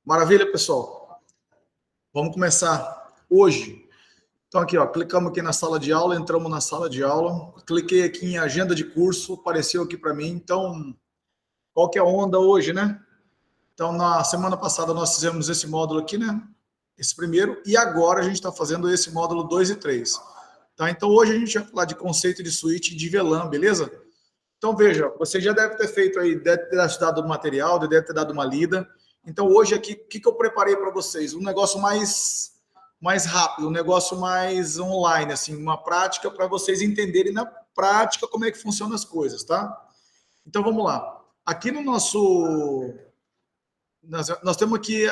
Maravilha, pessoal. Vamos começar hoje. Então, aqui, ó, clicamos aqui na sala de aula, entramos na sala de aula, cliquei aqui em agenda de curso, apareceu aqui para mim. Então, qual que é a onda hoje, né? Então, na semana passada nós fizemos esse módulo aqui, né? Esse primeiro, e agora a gente está fazendo esse módulo 2 e 3. Tá? Então, hoje a gente vai falar de conceito de suíte de VLAN, beleza? Então, veja, você já deve ter feito aí, deve ter dado o material, deve ter dado uma lida. Então, hoje aqui, o que eu preparei para vocês? Um negócio mais rápido, um negócio mais online, assim, uma prática para vocês entenderem na prática como é que funcionam as coisas, tá? Então, vamos lá. Aqui no nosso... Nós temos aqui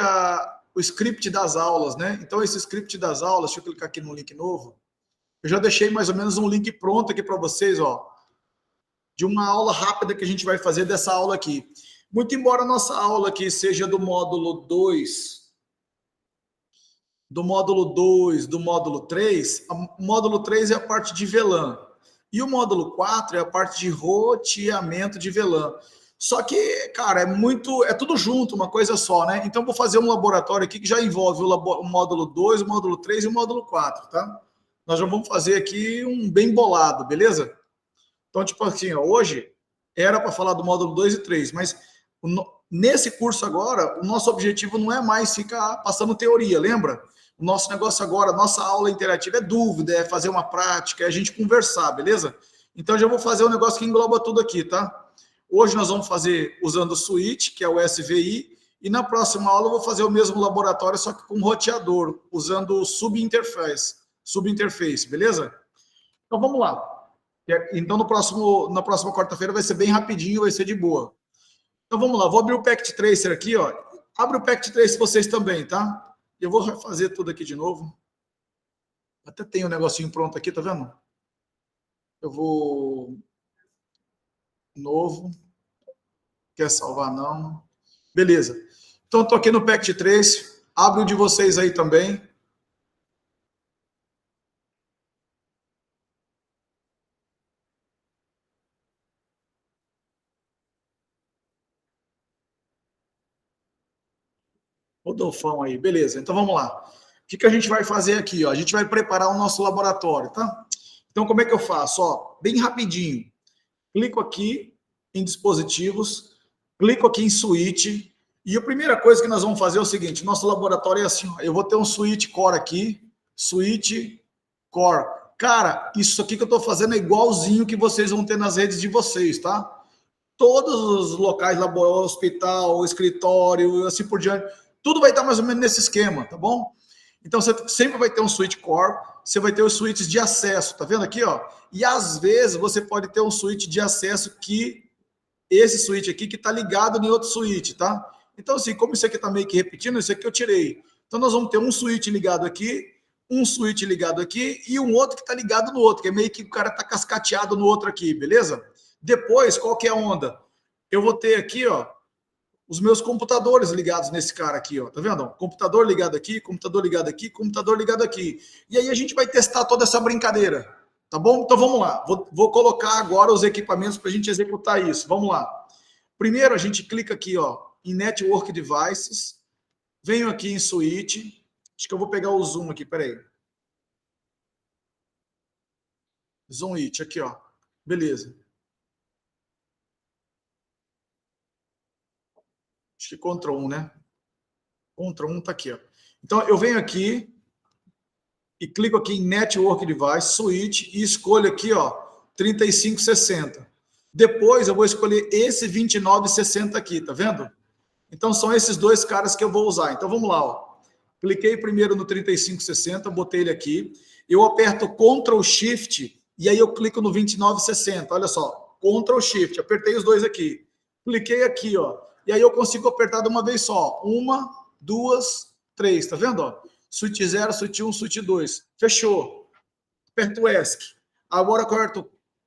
o script das aulas, né? Então, esse script das aulas, deixa eu clicar aqui no link novo. Eu já deixei mais ou menos um link pronto aqui para vocês, ó, de uma aula rápida que a gente vai fazer dessa aula aqui. Muito embora a nossa aula aqui seja do módulo 2, do módulo 3, o módulo 3 é a parte de VLAN. E o módulo 4 é a parte de roteamento de VLAN. Só que, cara, é tudo junto, uma coisa só, né? Então, vou fazer um laboratório aqui que já envolve o módulo 2, o módulo 3 e o módulo 4, tá? Nós já vamos fazer aqui um bem bolado, beleza? Então, tipo assim, ó, hoje era para falar do módulo 2 e 3, mas nesse curso agora, o nosso objetivo não é mais ficar passando teoria, lembra? O nosso negócio agora, nossa aula interativa é dúvida, é fazer uma prática, é a gente conversar, beleza? Então, já vou fazer um negócio que engloba tudo aqui, tá? Hoje nós vamos fazer usando o switch, que é o SVI, e na próxima aula eu vou fazer o mesmo laboratório, só que com roteador, usando o subinterface, beleza? Então, vamos lá. Então, na próxima quarta-feira vai ser bem rapidinho, vai ser de boa. Então, vamos lá. Vou abrir o Packet Tracer aqui, ó. Abre o Packet Tracer vocês também, tá? Eu vou fazer tudo aqui de novo. Até tem um negocinho pronto aqui, tá vendo? Eu vou... Novo. Quer salvar, não. Beleza. Então, estou aqui no Packet Tracer. Abre o de vocês aí também. Rodolfão aí, beleza. Então vamos lá. O que a gente vai fazer aqui? Ó? A gente vai preparar o nosso laboratório, tá? Então como é que eu faço? Ó, bem rapidinho. Clico aqui em dispositivos, clico aqui em switch, e a primeira coisa que nós vamos fazer é o seguinte, nosso laboratório é assim, ó, eu vou ter um switch core aqui, switch core. Cara, isso aqui que eu estou fazendo é igualzinho que vocês vão ter nas redes de vocês, tá? Todos os locais, hospital, escritório, assim por diante, tudo vai estar mais ou menos nesse esquema, tá bom? Então, você sempre vai ter um switch core, você vai ter os switches de acesso, tá vendo aqui, ó? E às vezes você pode ter um switch de acesso que, esse switch aqui, que tá ligado em outro switch, tá? Então, assim, como isso aqui tá meio que repetindo, isso aqui eu tirei. Então, nós vamos ter um switch ligado aqui, um switch ligado aqui e um outro que tá ligado no outro, que é meio que o cara tá cascateado no outro aqui, beleza? Depois, qual que é a onda? Eu vou ter aqui, ó, os meus computadores ligados nesse cara aqui, ó, tá vendo? Computador ligado aqui, computador ligado aqui, computador ligado aqui. E aí a gente vai testar toda essa brincadeira, tá bom? Então vamos lá. Vou colocar agora os equipamentos para a gente executar isso. Vamos lá. Primeiro a gente clica aqui, ó, em Network Devices. Venho aqui em Switch. Acho que eu vou pegar o Zoom aqui, peraí. Zoom It, aqui, ó. Beleza. Acho que Ctrl 1, né? Ctrl 1 tá aqui, ó. Então, eu venho aqui e clico aqui em Network Device, Switch, e escolho aqui, ó, 3560. Depois, eu vou escolher esse 2960 aqui, tá vendo? Então, são esses dois caras que eu vou usar. Então, vamos lá, ó. Cliquei primeiro no 3560, botei ele aqui. Eu aperto Ctrl Shift e aí eu clico no 2960. Olha só, Ctrl Shift, apertei os dois aqui. Cliquei aqui, ó. E aí eu consigo apertar de uma vez só. Uma, duas, três. Tá vendo? Ó? Switch 0, Switch 1, Switch 2. Fechou. Aperto ESC. Agora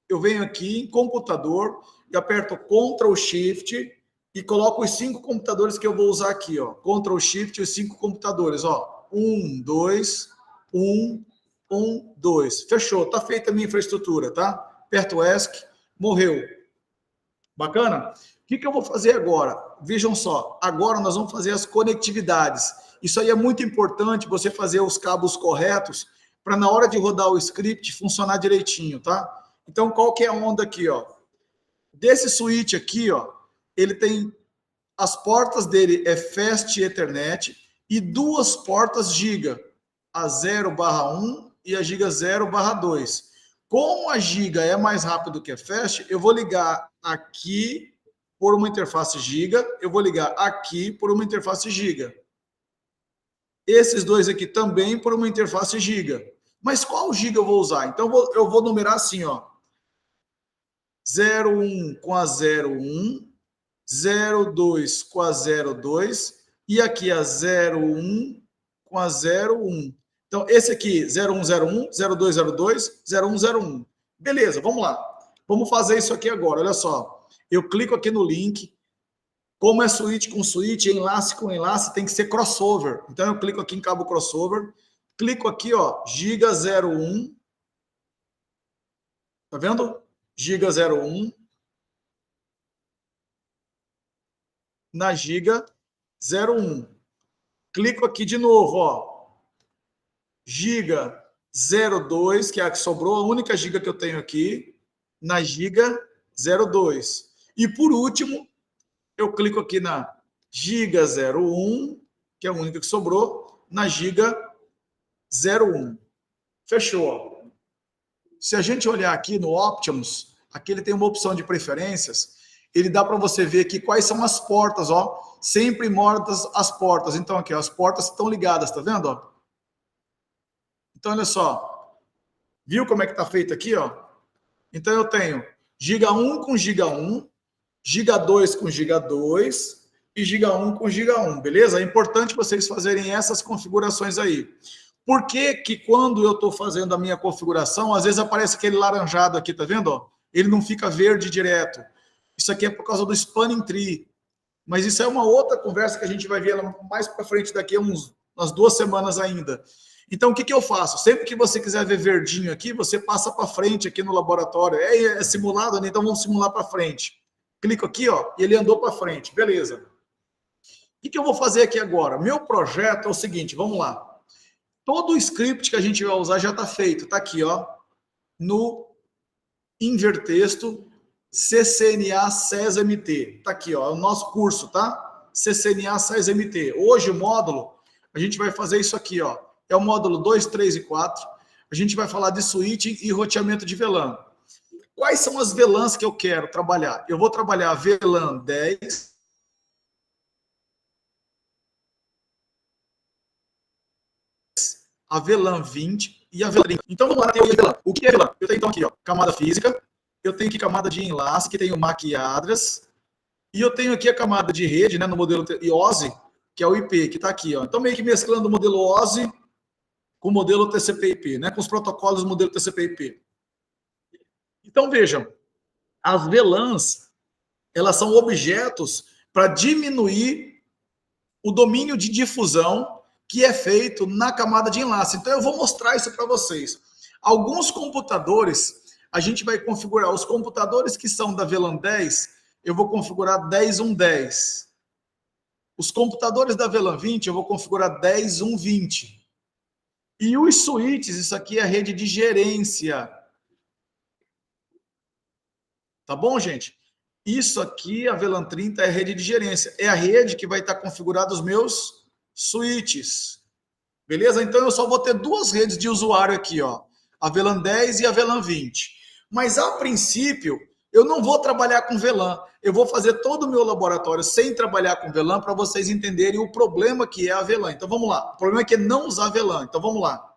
eu venho aqui em computador e aperto Ctrl Shift e coloco os 5 computadores que eu vou usar aqui. Ó. Ctrl Shift e os 5 computadores. Ó. 1, 2, 1, 1, 2. Fechou. Tá feita a minha infraestrutura, tá? Aperto ESC. Morreu. Bacana? O que eu vou fazer agora? vejam só, agora nós vamos fazer as conectividades. Isso aí é muito importante, você fazer os cabos corretos, para na hora de rodar o script funcionar direitinho, tá? Então, qual que é a onda aqui, ó? Desse switch aqui, ó, ele tem, as portas dele é Fast Ethernet e duas portas Giga, a 0/1 e a Giga 0/2. Como a Giga é mais rápido que a Fast, eu vou ligar aqui por uma interface Giga, eu vou ligar aqui por uma interface Giga. Esses dois aqui também por uma interface Giga. Mas qual Giga eu vou usar? Então eu vou numerar assim, ó. 01 com a 01, 02 com a 02 e aqui a 01 com a 01. Então, esse aqui, 0101, 0202, 0101. Beleza, vamos lá. Vamos fazer isso aqui agora, olha só. Eu clico aqui no link. Como é switch com switch, enlace com enlace, tem que ser crossover. Então, eu clico aqui em cabo crossover. Clico aqui, ó, Giga 01. Tá vendo? Giga 01. Na Giga 01. Clico aqui de novo, ó. Giga 02, que é a que sobrou, a única giga que eu tenho aqui, na Giga 02. E por último, eu clico aqui na Giga 01, que é a única que sobrou, na Giga 01. Fechou. Se a gente olhar aqui no Options, aqui ele tem uma opção de preferências, ele dá para você ver aqui quais são as portas, ó, sempre mortas as portas. Então aqui, ó, as portas estão ligadas, tá vendo, ó? Então, olha só. Viu como é que está feito aqui, ó? Então, eu tenho Giga 1 com Giga 1, Giga 2 com Giga 2 e Giga 1 com Giga 1, beleza? É importante vocês fazerem essas configurações aí. Por que que quando eu estou fazendo a minha configuração, às vezes aparece aquele laranjado aqui, tá vendo? Ó? Ele não fica verde direto. Isso aqui é por causa do spanning tree. Mas isso é uma outra conversa que a gente vai ver mais para frente daqui a umas 2 semanas ainda. Então, o que eu faço? Sempre que você quiser ver verdinho aqui, você passa para frente aqui no laboratório. É simulado, né? Então vamos simular para frente. Clico aqui, ó, e ele andou para frente. Beleza. O que eu vou fazer aqui agora? Meu projeto é o seguinte, vamos lá. Todo o script que a gente vai usar já está feito. Está aqui, ó, no Invertexto CCNA SES-MT. Está aqui, ó, é o nosso curso, tá? CCNA SES-MT. Hoje o módulo, a gente vai fazer isso aqui, ó. É o módulo 2, 3 e 4. A gente vai falar de switching e roteamento de VLAN. Quais são as VLANs que eu quero trabalhar? Eu vou trabalhar a VLAN 10, a VLAN 20 e a VLAN 30. Então, vamos lá, teoria de VLAN. O que é VLAN? Eu tenho, então, aqui, ó, camada física. Eu tenho aqui camada de enlace, que tem o MAC e address. E eu tenho aqui a camada de rede, né, no modelo OSI, que é o IP, que está aqui, ó. Então, meio que mesclando o modelo OSI com o modelo TCP/IP, né, com os protocolos do modelo TCP/IP. Então, vejam, as VLANs, elas são objetos para diminuir o domínio de difusão que é feito na camada de enlace. Então, eu vou mostrar isso para vocês. Alguns computadores, a gente vai configurar, os computadores que são da VLAN 10, eu vou configurar 10.1.10. Os computadores da VLAN 20, eu vou configurar 10.1.20. E os switches, isso aqui é a rede de gerência. Tá bom, gente? Isso aqui, a VLAN 30, é a rede de gerência. É a rede que vai estar configurada os meus switches. Beleza? Então, eu só vou ter 2 redes de usuário aqui, ó. A VLAN 10 e a VLAN 20. Mas, a princípio, eu não vou trabalhar com VLAN. Eu vou fazer todo o meu laboratório sem trabalhar com VLAN para vocês entenderem o problema que é a VLAN. Então, vamos lá. O problema é que é não usar VLAN. Então, vamos lá.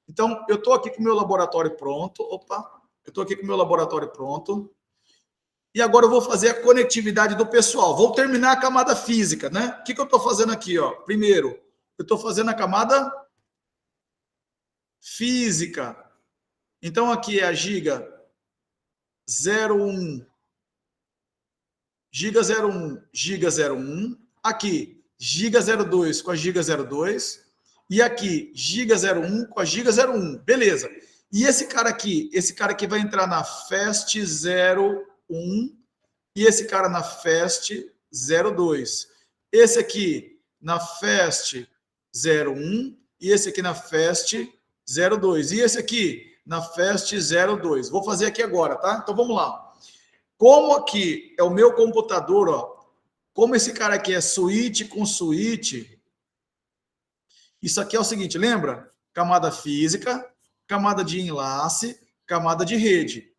Então, eu estou aqui com o meu laboratório pronto. Opa! Eu estou aqui com o meu laboratório pronto. E agora eu vou fazer a conectividade do pessoal. Vou terminar a camada física, né? O que eu estou fazendo aqui, ó? Primeiro, eu estou fazendo a camada física. Então, aqui é a Giga 01, Giga 01, Giga 01. Aqui, Giga 02 com a Giga 02. E aqui, Giga 01 com a Giga 01. Beleza. E esse cara aqui vai entrar na Fast 01 e esse cara na Fast 02. Esse aqui na FAST 01 e esse aqui na FAST 02. E esse aqui na FAST 02. Vou fazer aqui agora, tá? Então vamos lá. Como aqui é o meu computador, ó, como esse cara aqui é switch com switch, isso aqui é o seguinte, lembra? Camada física, camada de enlace, camada de rede.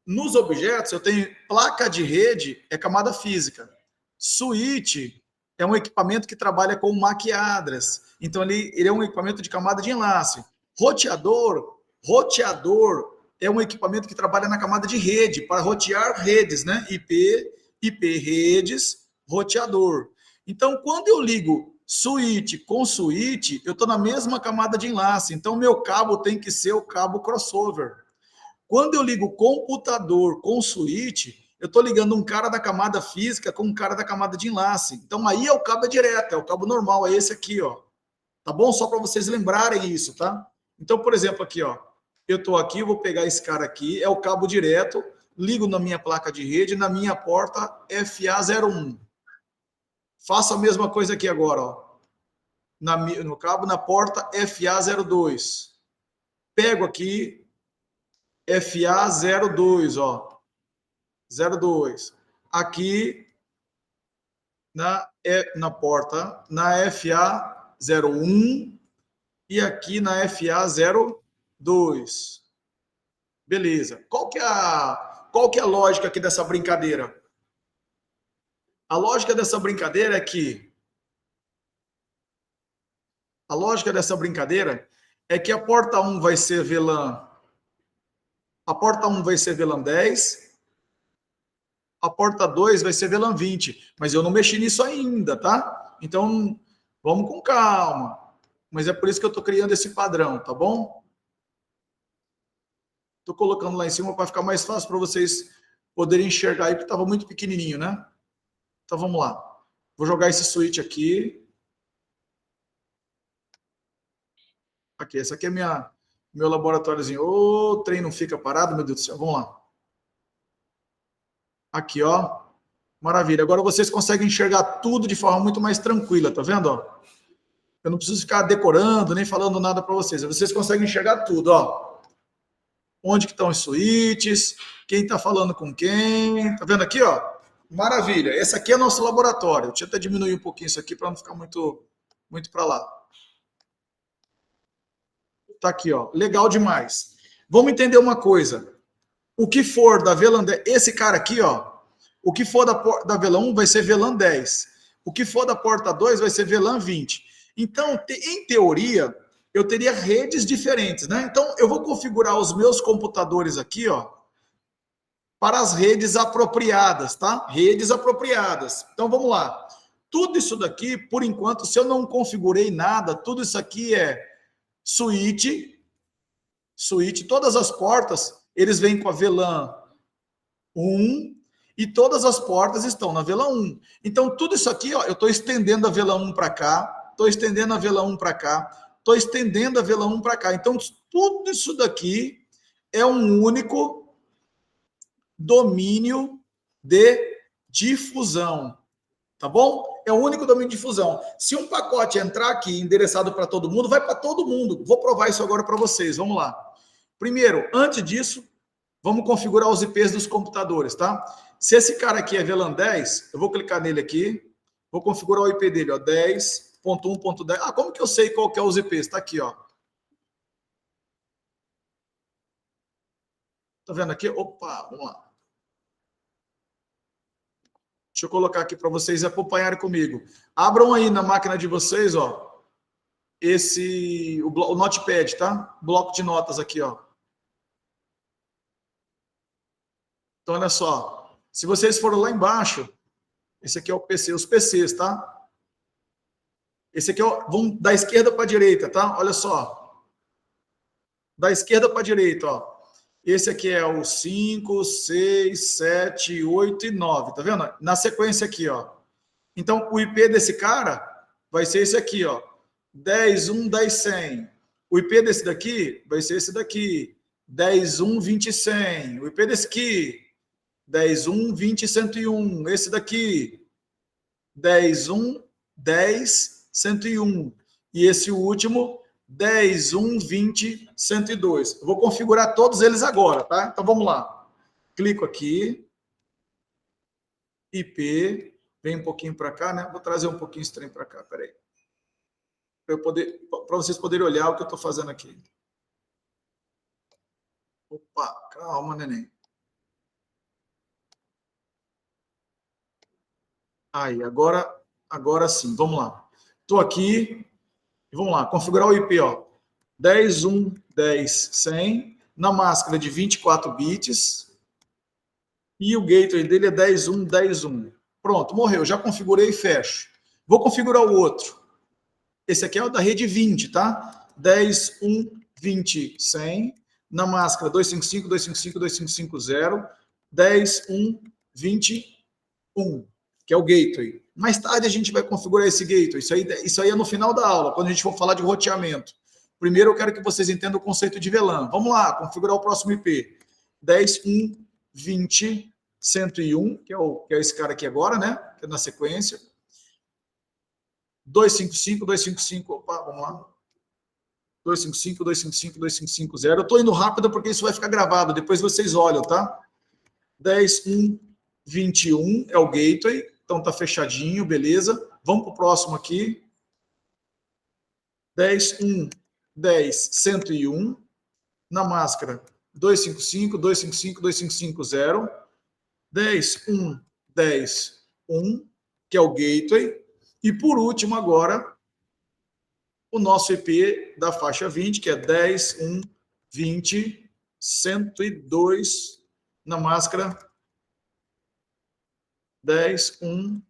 Nos objetos, eu tenho placa de rede, é camada física. Switch é um equipamento que trabalha com MAC address. Então, ele é um equipamento de camada de enlace. Roteador é um equipamento que trabalha na camada de rede, para rotear redes, né? IP redes, roteador. Então, quando eu ligo switch com switch, eu estou na mesma camada de enlace. Então, meu cabo tem que ser o cabo crossover. Quando eu ligo computador com switch, eu estou ligando um cara da camada física com um cara da camada de enlace. Então, aí é o cabo direto, é o cabo normal, é esse aqui, ó. Tá bom? Só para vocês lembrarem isso, tá? Então, por exemplo, aqui, ó. Eu estou aqui, vou pegar esse cara aqui, é o cabo direto, ligo na minha placa de rede, na minha porta FA01. Faço a mesma coisa aqui agora, ó. No cabo, na porta FA02. Pego aqui FA02, ó. 02. Aqui na porta, na FA01 e aqui na FA02. Beleza. Qual que é a lógica aqui dessa brincadeira? A lógica dessa brincadeira é que a porta 1 vai ser VLAN. A porta 1 vai ser VLAN 10. A porta 2 vai ser VLAN 20. Mas eu não mexi nisso ainda, tá? Então, vamos com calma. Mas é por isso que eu estou criando esse padrão, tá bom? Estou colocando lá em cima para ficar mais fácil para vocês poderem enxergar aí, porque estava muito pequenininho, né? Então, vamos lá. Vou jogar esse switch aqui. Aqui, esse aqui é meu laboratóriozinho. O trem não fica parado, meu Deus do céu. Vamos lá. Aqui, ó. Maravilha. Agora vocês conseguem enxergar tudo de forma muito mais tranquila, tá vendo? Ó? Eu não preciso ficar decorando, nem falando nada para vocês. Vocês conseguem enxergar tudo, ó. Onde que estão os switches, quem está falando com quem. Tá vendo aqui, ó? Maravilha. Esse aqui é nosso laboratório. Deixa eu até diminuir um pouquinho isso aqui para não ficar muito para lá. Tá aqui, ó. Legal demais. Vamos entender uma coisa. O que for da VLAN 10, esse cara aqui, ó, o que for da VLAN 1 vai ser VLAN 10. O que for da porta 2 vai ser VLAN 20. Então, em teoria, eu teria redes diferentes, né? Então, eu vou configurar os meus computadores aqui, ó, para as redes apropriadas, tá? Redes apropriadas. Então, vamos lá. Tudo isso daqui, por enquanto, se eu não configurei nada, tudo isso aqui é switch, todas as portas, eles vêm com a VLAN 1 e todas as portas estão na VLAN 1. Então, tudo isso aqui, ó, eu estou estendendo a VLAN 1 para cá, estou estendendo a VLAN 1 para cá, estou estendendo a VLAN 1 para cá. Então, tudo isso daqui é um único domínio de difusão, tá bom? É o único domínio de difusão. Se um pacote entrar aqui endereçado para todo mundo, vai para todo mundo. Vou provar isso agora para vocês. Vamos lá. Primeiro, antes disso, vamos configurar os IPs dos computadores, tá? Se esse cara aqui é VLAN 10, eu vou clicar nele aqui, vou configurar o IP dele, ó, 10.1.10. Ah, como que eu sei qual que é os IPs? Tá aqui, ó. Tá vendo aqui? Opa, vamos lá. Deixa eu colocar aqui para vocês acompanharem comigo. Abram aí na máquina de vocês, ó, o Notepad, tá? Bloco de notas aqui, ó. Então, olha só. Se vocês forem lá embaixo, esse aqui é o PC, os PCs, tá? Esse aqui é vamos da esquerda para a direita, tá? Olha só. Da esquerda para a direita, ó. Esse aqui é o 5, 6, 7, 8 e 9, tá vendo? Na sequência aqui, ó. Então, o IP desse cara vai ser esse aqui, ó. 10.1, 10.100. O IP desse daqui vai ser esse daqui. 10.1, 20.100. O IP desse aqui, 10, 1, 20, 101. Esse daqui, 10, 1, 10, 101. E esse último, 10, 1, 20, 102. Eu vou configurar todos eles agora, tá? Então vamos lá. Clico aqui. IP. Vem um pouquinho para cá, né? Vou trazer um pouquinho esse trem para cá, peraí. Para vocês poderem olhar o que eu estou fazendo aqui. Opa, calma, neném. Aí, agora sim, vamos lá. Estou aqui, vamos lá, configurar o IP, ó. 10, 1, 10, 100, na máscara de 24 bits, e o gateway dele é 10, 1, 10, 1. Pronto, morreu, já configurei e fecho. Vou configurar o outro. Esse aqui é o da rede 20, tá? 10, 1, 20, 100, na máscara 255, 255, 2550, 10, 1, 20, 1, que é o gateway. Mais tarde a gente vai configurar esse gateway. Isso aí é no final da aula, quando a gente for falar de roteamento. Primeiro eu quero que vocês entendam o conceito de VLAN. Vamos lá, configurar o próximo IP. 10, 1, 20, 101, que é esse cara aqui agora, né? Que é na sequência. 255, 255, opa, vamos lá. 255, 255, 2550. Eu estou indo rápido porque isso vai ficar gravado, depois vocês olham, tá? 10, 1, 21 é o gateway, então tá fechadinho, beleza. Vamos para o próximo aqui. 10, 1, 10, 101. Na máscara, 255, 255, 2550. 10, 1, 10, 1, que é o gateway. E por último agora, o nosso IP da faixa 20, que é 10, 1, 20, 102, na máscara 10, 1,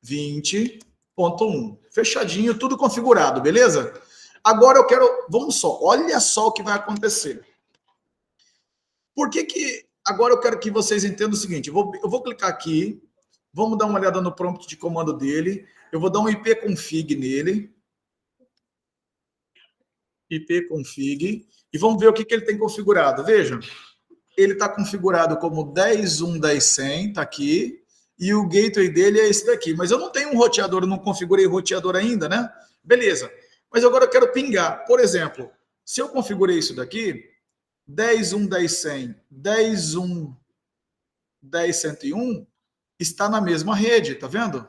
20.1. Fechadinho, tudo configurado, beleza? Agora eu quero, vamos só, olha só o que vai acontecer. Por que agora eu quero que vocês entendam o seguinte, eu vou clicar aqui, vamos dar uma olhada no prompt de comando dele, eu vou dar um ipconfig nele, ipconfig, e vamos ver o que ele tem configurado. Veja, ele está configurado como 10.1, 10.100, está aqui, e o gateway dele é esse daqui. Mas eu não tenho um roteador, eu não configurei roteador ainda, né? Beleza. Mas agora eu quero pingar. Por exemplo, se eu configurei isso daqui, 10.1, 10.100, 10.1, 10.101, está na mesma rede, tá vendo?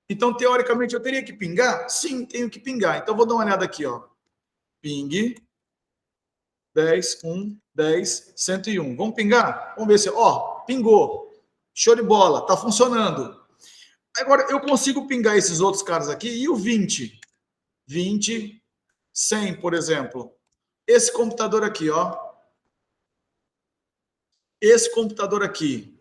Então, teoricamente, eu teria que pingar? Sim, tenho que pingar. Então, vou dar uma olhada aqui, ó. Ping 10, 1, 10, 101. Vamos pingar? Vamos ver se... Ó, pingou. Show de bola, tá funcionando. Agora, eu consigo pingar esses outros caras aqui e o 20? 20, 100, por exemplo. Esse computador aqui, ó. Esse computador aqui.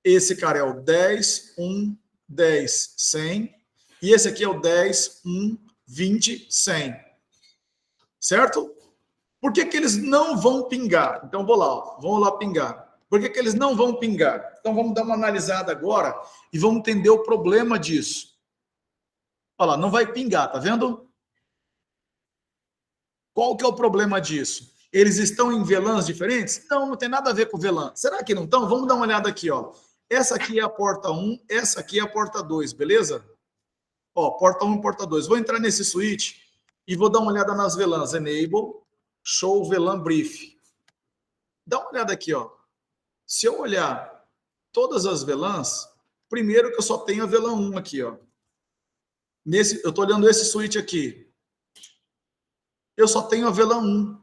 Esse cara é o 10, 1, 10, 100. E esse aqui é o 10, 1, 20, 100. Certo? Por que eles não vão pingar? Então, vamos lá pingar. Por que eles não vão pingar? Então, vamos dar uma analisada agora e vamos entender o problema disso. Olha lá, não vai pingar, tá vendo? Qual que é o problema disso? Eles estão em VLANs diferentes? Não, não tem nada a ver com VLAN. Será que não estão? Vamos dar uma olhada aqui, ó. Essa aqui é a porta 1, essa aqui é a porta 2, beleza? Ó, porta 1 e porta 2. Vou entrar nesse switch e vou dar uma olhada nas VLANs. Enable, show VLAN brief. Dá uma olhada aqui, ó. Se eu olhar todas as VLANs, primeiro que eu só tenho a VLAN 1 aqui, ó. Eu estou olhando esse switch aqui. Eu só tenho a VLAN 1.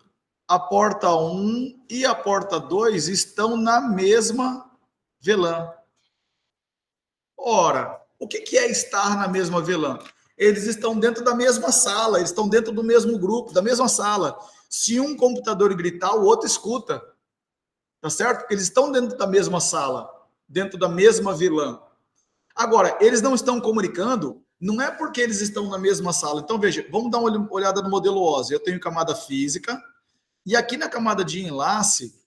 A porta 1 e a porta 2 estão na mesma VLAN. Ora, o que é estar na mesma VLAN? Eles estão dentro da mesma sala, eles estão dentro do mesmo grupo, da mesma sala. Se um computador gritar, o outro escuta. Tá certo? Porque eles estão dentro da mesma sala, dentro da mesma VLAN. Agora, eles não estão comunicando, não é porque eles estão na mesma sala. Então, veja, vamos dar uma olhada no modelo OSI. Eu tenho camada física, e aqui na camada de enlace,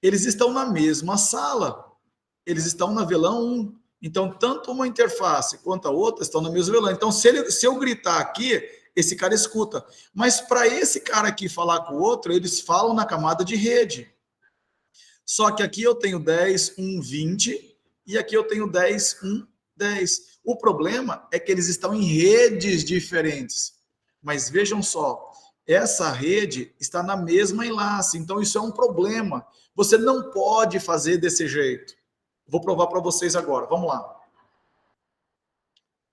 eles estão na mesma sala. Eles estão na VLAN 1. Então, tanto uma interface quanto a outra estão na mesma VLAN. Então, se eu gritar aqui, esse cara escuta. Mas para esse cara aqui falar com o outro, eles falam na camada de rede. Só que aqui eu tenho 10, 1, 20, e aqui eu tenho 10, 1, 10. O problema é que eles estão em redes diferentes. Mas vejam só, essa rede está na mesma enlace, então isso é um problema. Você não pode fazer desse jeito. Vou provar para vocês agora, vamos lá.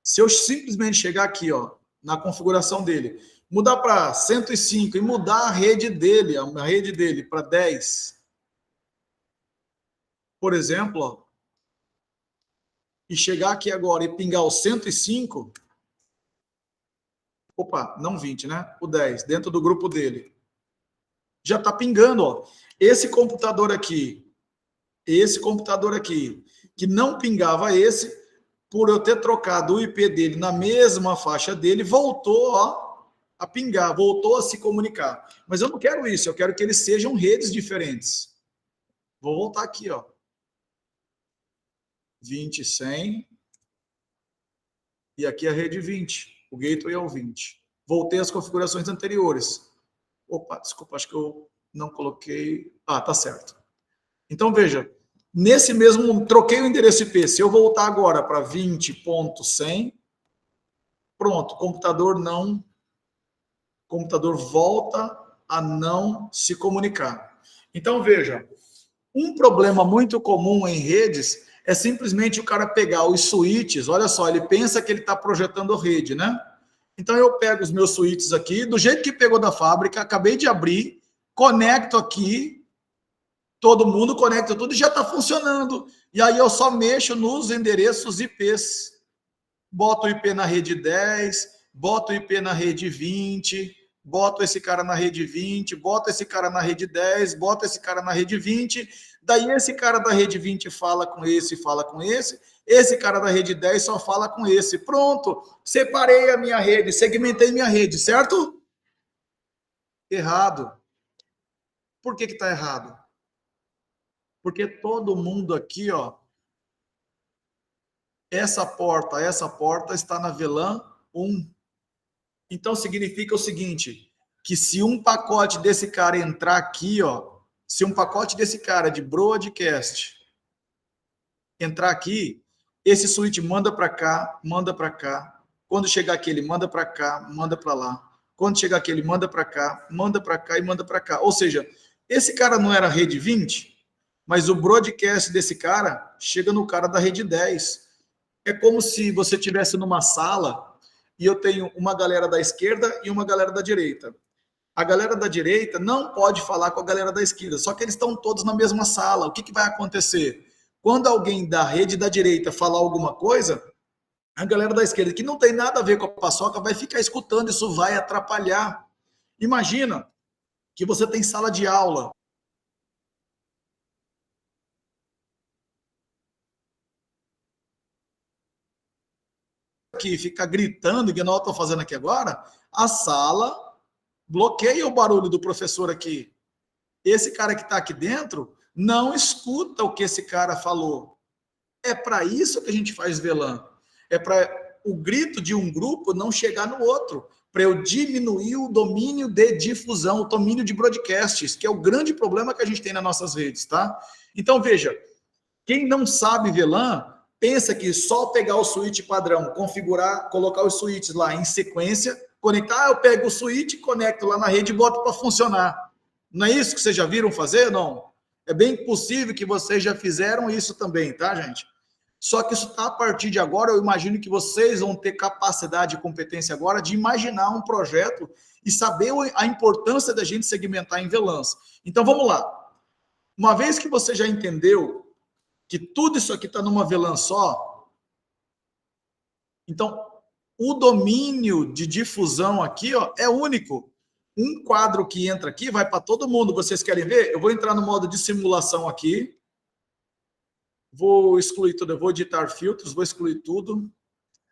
Se eu simplesmente chegar aqui, ó, na configuração dele, mudar para 105 e mudar a rede dele para 10, por exemplo, ó, e chegar aqui agora e pingar o 105, opa, não 20, né? O 10, dentro do grupo dele. Já está pingando, ó. Esse computador aqui, que não pingava esse, por eu ter trocado o IP dele na mesma faixa dele, voltou, ó, a pingar, voltou a se comunicar. Mas eu não quero isso, eu quero que eles sejam redes diferentes. Vou voltar aqui, ó. 20, 100. E aqui a rede 20. O gateway é o 20. Voltei às configurações anteriores. Opa, desculpa, acho que eu não coloquei... Ah, tá certo. Então, veja, nesse mesmo... Troquei o endereço IP. Se eu voltar agora para 20.100, pronto, o computador volta a não se comunicar. Então, veja, um problema muito comum em redes é simplesmente o cara pegar os switches, olha só, ele pensa que ele está projetando rede, né? Então eu pego os meus switches aqui, do jeito que pegou da fábrica, acabei de abrir, conecto aqui, todo mundo conecta tudo e já está funcionando. E aí eu só mexo nos endereços IPs. Boto o IP na rede 10, boto o IP na rede 20, boto esse cara na rede 20, boto esse cara na rede 10, boto esse cara na rede 20, daí esse cara da rede 20 fala com esse cara da rede 10 só fala com esse. Pronto, separei a minha rede, segmentei minha rede, certo? Errado. Por que está errado? Porque todo mundo aqui, ó, essa porta está na VLAN 1. Então significa o seguinte, que se um pacote desse cara entrar aqui, ó, se um pacote desse cara de broadcast entrar aqui, esse switch manda para cá, manda para cá. Quando chegar aqui, ele manda para cá, manda para lá. Quando chegar aqui, ele manda para cá, manda para cá e manda para cá. Ou seja, esse cara não era rede 20, mas o broadcast desse cara chega no cara da rede 10. É como se você estivesse numa sala e eu tenho uma galera da esquerda e uma galera da direita. A galera da direita não pode falar com a galera da esquerda, só que eles estão todos na mesma sala. O que vai acontecer? Quando alguém da rede da direita falar alguma coisa, a galera da esquerda, que não tem nada a ver com a paçoca, vai ficar escutando, isso vai atrapalhar. Imagina que você tem sala de aula. Que fica gritando, que nós estamos fazendo aqui agora, a sala bloqueia o barulho do professor aqui. Esse cara que está aqui dentro não escuta o que esse cara falou. É para isso que a gente faz VLAN. É para o grito de um grupo não chegar no outro, para eu diminuir o domínio de difusão, o domínio de broadcasts, que é o grande problema que a gente tem nas nossas redes, tá? Então, veja, quem não sabe VLAN, pensa que só pegar o switch padrão, configurar, colocar os switches lá em sequência, conectar, eu pego o switch, conecto lá na rede e boto para funcionar. Não é isso que vocês já viram fazer? Não. É bem possível que vocês já fizeram isso também, tá, gente? Só que isso está a partir de agora, eu imagino que vocês vão ter capacidade e competência agora de imaginar um projeto e saber a importância da gente segmentar em VLANs. Então, vamos lá. Uma vez que você já entendeu que tudo isso aqui está numa VLAN só, então o domínio de difusão aqui, ó, é único. Um quadro que entra aqui vai para todo mundo. Vocês querem ver? Eu vou entrar no modo de simulação aqui. Vou excluir tudo. Eu vou editar filtros, vou excluir tudo.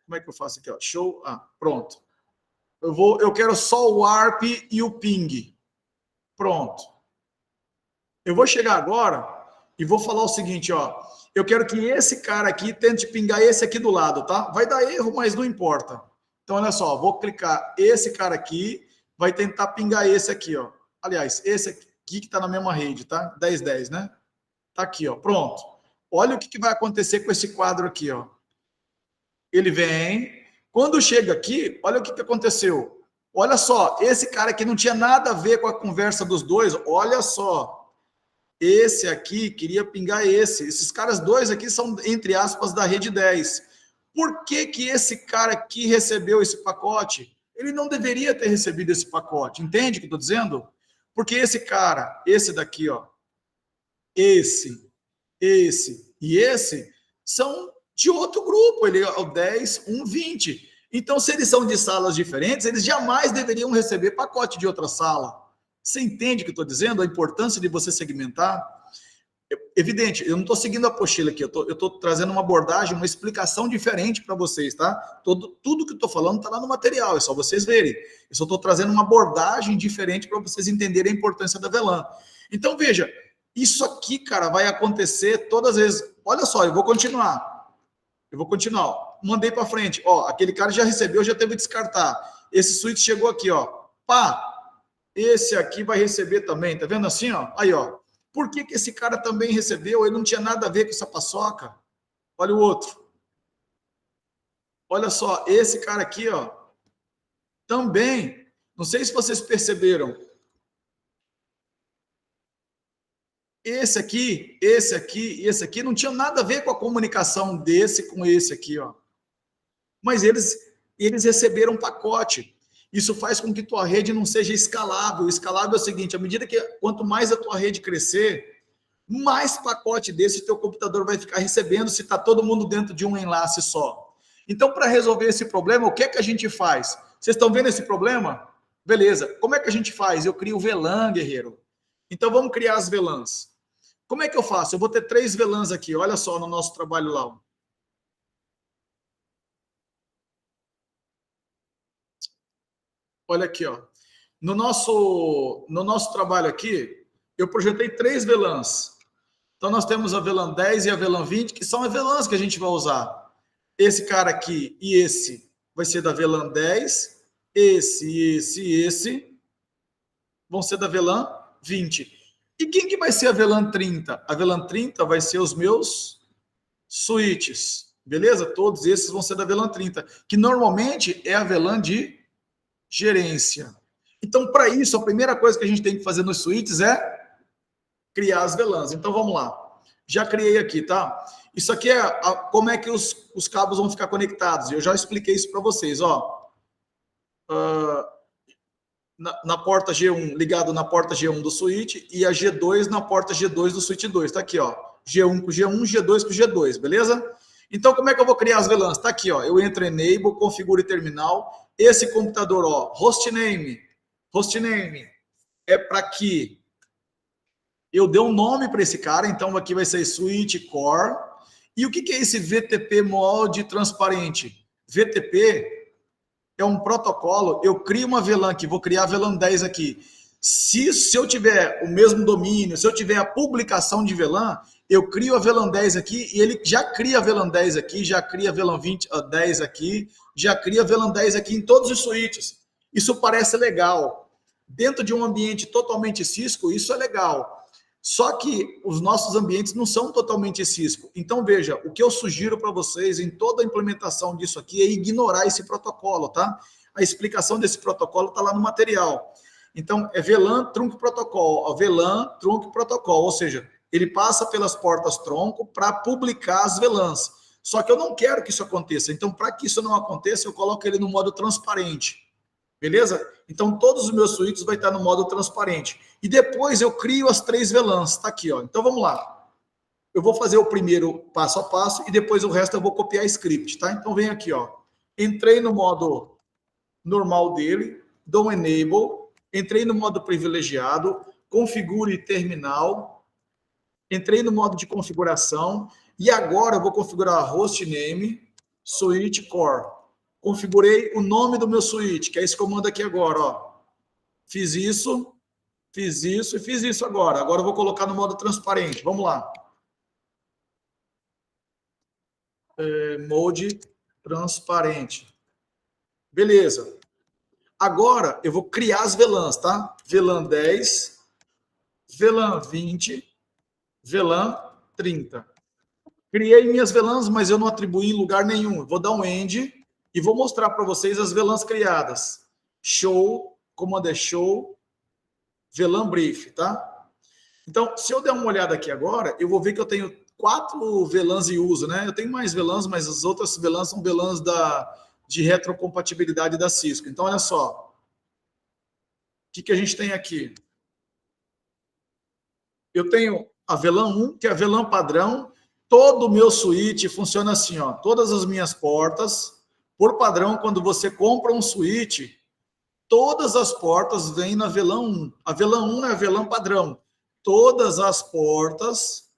Como é que eu faço aqui? Ó? Show. Ah, pronto. Eu quero só o ARP e o ping. Pronto. Eu vou chegar agora e vou falar o seguinte, ó. Eu quero que esse cara aqui tente pingar esse aqui do lado, tá? Vai dar erro, mas não importa. Então, olha só, vou clicar esse cara aqui, vai tentar pingar esse aqui, ó. Aliás, esse aqui que tá na mesma rede, tá? 1010, né? Tá aqui, ó, pronto. Olha o que vai acontecer com esse quadro aqui, ó. Ele vem, quando chega aqui, olha o que aconteceu. Olha só, esse cara aqui não tinha nada a ver com a conversa dos dois, olha só. Esse aqui queria pingar esse. Esses caras dois aqui são, entre aspas, da rede 10. Por que que esse cara aqui recebeu esse pacote? Ele não deveria ter recebido esse pacote. Entende o que eu estou dizendo? Porque esse cara, esse daqui, ó, esse e esse, são de outro grupo. Ele é o 10, 1, 20. Então, se eles são de salas diferentes, eles jamais deveriam receber pacote de outra sala. Você entende o que eu estou dizendo? A importância de você segmentar? Evidente, eu não estou seguindo a apostila aqui, eu estou trazendo uma abordagem, uma explicação diferente para vocês, tá? Tudo que eu estou falando está lá no material, é só vocês verem. Eu só estou trazendo uma abordagem diferente para vocês entenderem a importância da VLAN. Então, veja, isso aqui, cara, vai acontecer todas as vezes. Olha só, eu vou continuar. Mandei para frente. Ó, aquele cara já recebeu, já teve que descartar. Esse switch chegou aqui, ó. Pá! Esse aqui vai receber também, tá vendo assim, ó? Aí, ó. Por que esse cara também recebeu? Ele não tinha nada a ver com essa paçoca. Olha o outro. Olha só, esse cara aqui, ó. Também. Não sei se vocês perceberam. Esse aqui e esse aqui não tinham nada a ver com a comunicação desse com esse aqui, ó. Mas eles receberam um pacote. Isso faz com que tua rede não seja escalável. Escalável é o seguinte, à medida que quanto mais a tua rede crescer, mais pacote desse teu computador vai ficar recebendo se está todo mundo dentro de um enlace só. Então, para resolver esse problema, o que é que a gente faz? Vocês estão vendo esse problema? Beleza. Como é que a gente faz? Eu crio o VLAN, guerreiro. Então, vamos criar as VLANs. Como é que eu faço? Eu vou ter 3 VLANs aqui. Olha só no nosso trabalho lá. Olha aqui, ó. No nosso trabalho aqui, eu projetei 3 VLANs. Então, nós temos a VLAN 10 e a VLAN 20, que são as VLANs que a gente vai usar. Esse cara aqui e esse vai ser da VLAN 10, esse vão ser da VLAN 20. E quem que vai ser a VLAN 30? A VLAN 30 vai ser os meus switches, beleza? Todos esses vão ser da VLAN 30, que normalmente é a VLAN de gerência. Então, para isso, a primeira coisa que a gente tem que fazer nos switches é criar as VLANs. Então, vamos lá. Já criei aqui, tá? Isso aqui é como é que os cabos vão ficar conectados. Eu já expliquei isso para vocês, ó. Na porta G1, ligado na porta G1 do switch, e a G2 na porta G2 do switch 2. Tá aqui, ó. G1 com G1, G2 com G2, beleza? Então, como é que eu vou criar as VLANs? Tá aqui, ó. Eu entro em Enable, configure terminal. Esse computador, ó, hostname é para que eu dei um nome para esse cara, então aqui vai ser Switch Core. E o que é esse VTP Mode Transparente? VTP é um protocolo, eu crio uma VLAN aqui, vou criar a VLAN 10 aqui. Se eu tiver o mesmo domínio, se eu tiver a publicação de VLAN, eu crio a VLAN 10 aqui e ele já cria a VLAN 10 aqui, já cria a VLAN 10 aqui, já cria a VLAN 10 aqui em todos os switches. Isso parece legal. Dentro de um ambiente totalmente Cisco, isso é legal. Só que os nossos ambientes não são totalmente Cisco. Então, veja, o que eu sugiro para vocês em toda a implementação disso aqui é ignorar esse protocolo, tá? A explicação desse protocolo está lá no material. Então, é VLAN trunk protocol, VLAN trunk protocol, ou seja, ele passa pelas portas tronco para publicar as VLANs. Só que eu não quero que isso aconteça. Então, para que isso não aconteça, eu coloco ele no modo transparente. Beleza? Então, todos os meus switches vai estar no modo transparente. E depois eu crio as 3 VLANs. Tá aqui, ó. Então, vamos lá. Eu vou fazer o primeiro passo a passo e depois o resto eu vou copiar script, tá? Então, vem aqui, ó. Entrei no modo normal dele, dou um enable, entrei no modo privilegiado, configure terminal, entrei no modo de configuração e agora eu vou configurar hostname, switch core. Configurei o nome do meu switch, que é esse comando aqui agora, ó. Fiz isso e fiz isso agora. Agora eu vou colocar no modo transparente. Vamos lá. Mode transparente. Beleza. Agora eu vou criar as VLANs, tá? VLAN 10, VLAN 20 VLAN 30. Criei minhas VLANs, mas eu não atribuí em lugar nenhum. Vou dar um end e vou mostrar para vocês as VLANs criadas. Show, comando é show, VLAN brief, tá? Então, se eu der uma olhada aqui agora, eu vou ver que eu tenho 4 VLANs em uso, né? Eu tenho mais VLANs, mas as outras VLANs são VLANs de retrocompatibilidade da Cisco. Então, olha só. O que a gente tem aqui? Eu tenho a VLAN 1, que é a VLAN padrão. Todo o meu switch funciona assim, ó. Todas as minhas portas, por padrão, quando você compra um switch, todas as portas vêm na VLAN 1. A VLAN 1 é a VLAN padrão. Todas as portas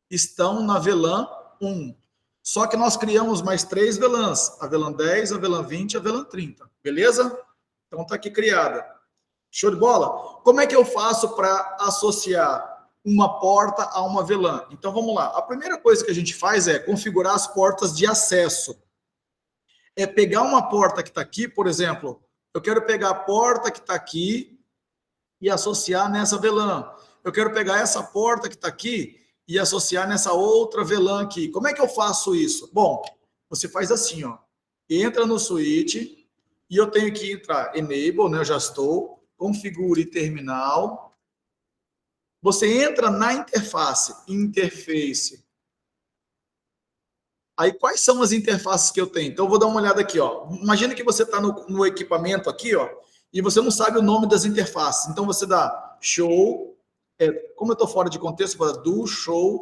estão na VLAN 1. Só que nós criamos mais 3 VLANs. A VLAN 10, a VLAN 20 e a VLAN 30. Beleza? Então está aqui criada. Show de bola? Como é que eu faço para associar uma porta a uma VLAN? Então vamos lá. A primeira coisa que a gente faz é configurar as portas de acesso. É pegar uma porta que está aqui, por exemplo, eu quero pegar a porta que está aqui e associar nessa VLAN. Eu quero pegar essa porta que está aqui e associar nessa outra VLAN aqui. Como é que eu faço isso? Bom, você faz assim, ó. Entra no switch e eu tenho que entrar enable, né? Eu já estou. Configure terminal. Você entra na interface. Aí, quais são as interfaces que eu tenho? Então, eu vou dar uma olhada aqui, ó. Imagina que você está no equipamento aqui, ó, e você não sabe o nome das interfaces. Então, você dá show, como eu estou fora de contexto, para do show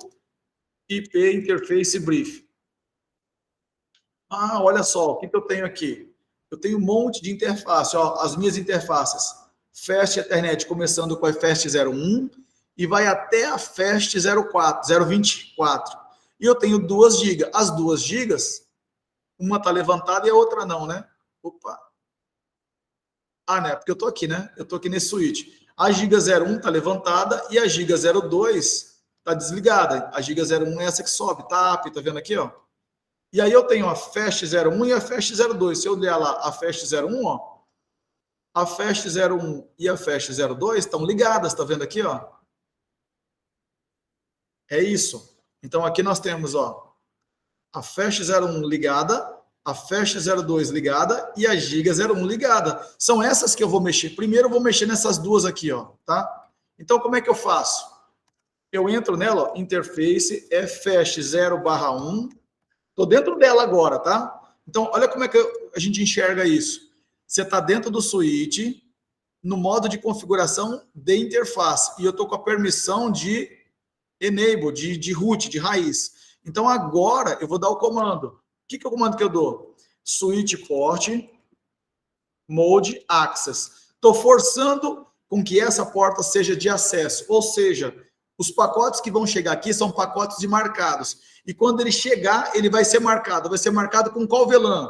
IP interface brief. Ah, olha só, o que eu tenho aqui? Eu tenho um monte de interface, ó, as minhas interfaces. Fast Ethernet começando com a Fast 01 e vai até a Fast 024. E eu tenho 2 GB. As 2 GB, uma está levantada e a outra não, né? Opa. Ah, né? Porque eu estou aqui, né? Eu estou aqui nesse switch. A giga 01 está levantada e a giga 02 está desligada. A giga 01 é essa que sobe, tá vendo aqui, ó? E aí eu tenho a Fast 01 e a Fast 02. Se eu der lá a Fast 01, ó, a Fast 01 e a Fast 02 estão ligadas, tá vendo aqui, ó? É isso. Então aqui nós temos, ó, a Fast 01 ligada, a Fast 02 ligada e a Giga 01 ligada. São essas que eu vou mexer. Primeiro eu vou mexer nessas duas aqui, ó, tá? Então como é que eu faço? Eu entro nela, ó, interface é Fast 0/1. Tô dentro dela agora, tá? Então olha como é que a gente enxerga isso. Você está dentro do switch, no modo de configuração de interface. E eu estou com a permissão de enable, de root, de raiz. Então, agora, eu vou dar o comando. O que é o comando que eu dou? Switch port, mode access. Estou forçando com que essa porta seja de acesso. Ou seja, os pacotes que vão chegar aqui são pacotes de marcados. E quando ele chegar, ele vai ser marcado. Vai ser marcado com qual VLAN?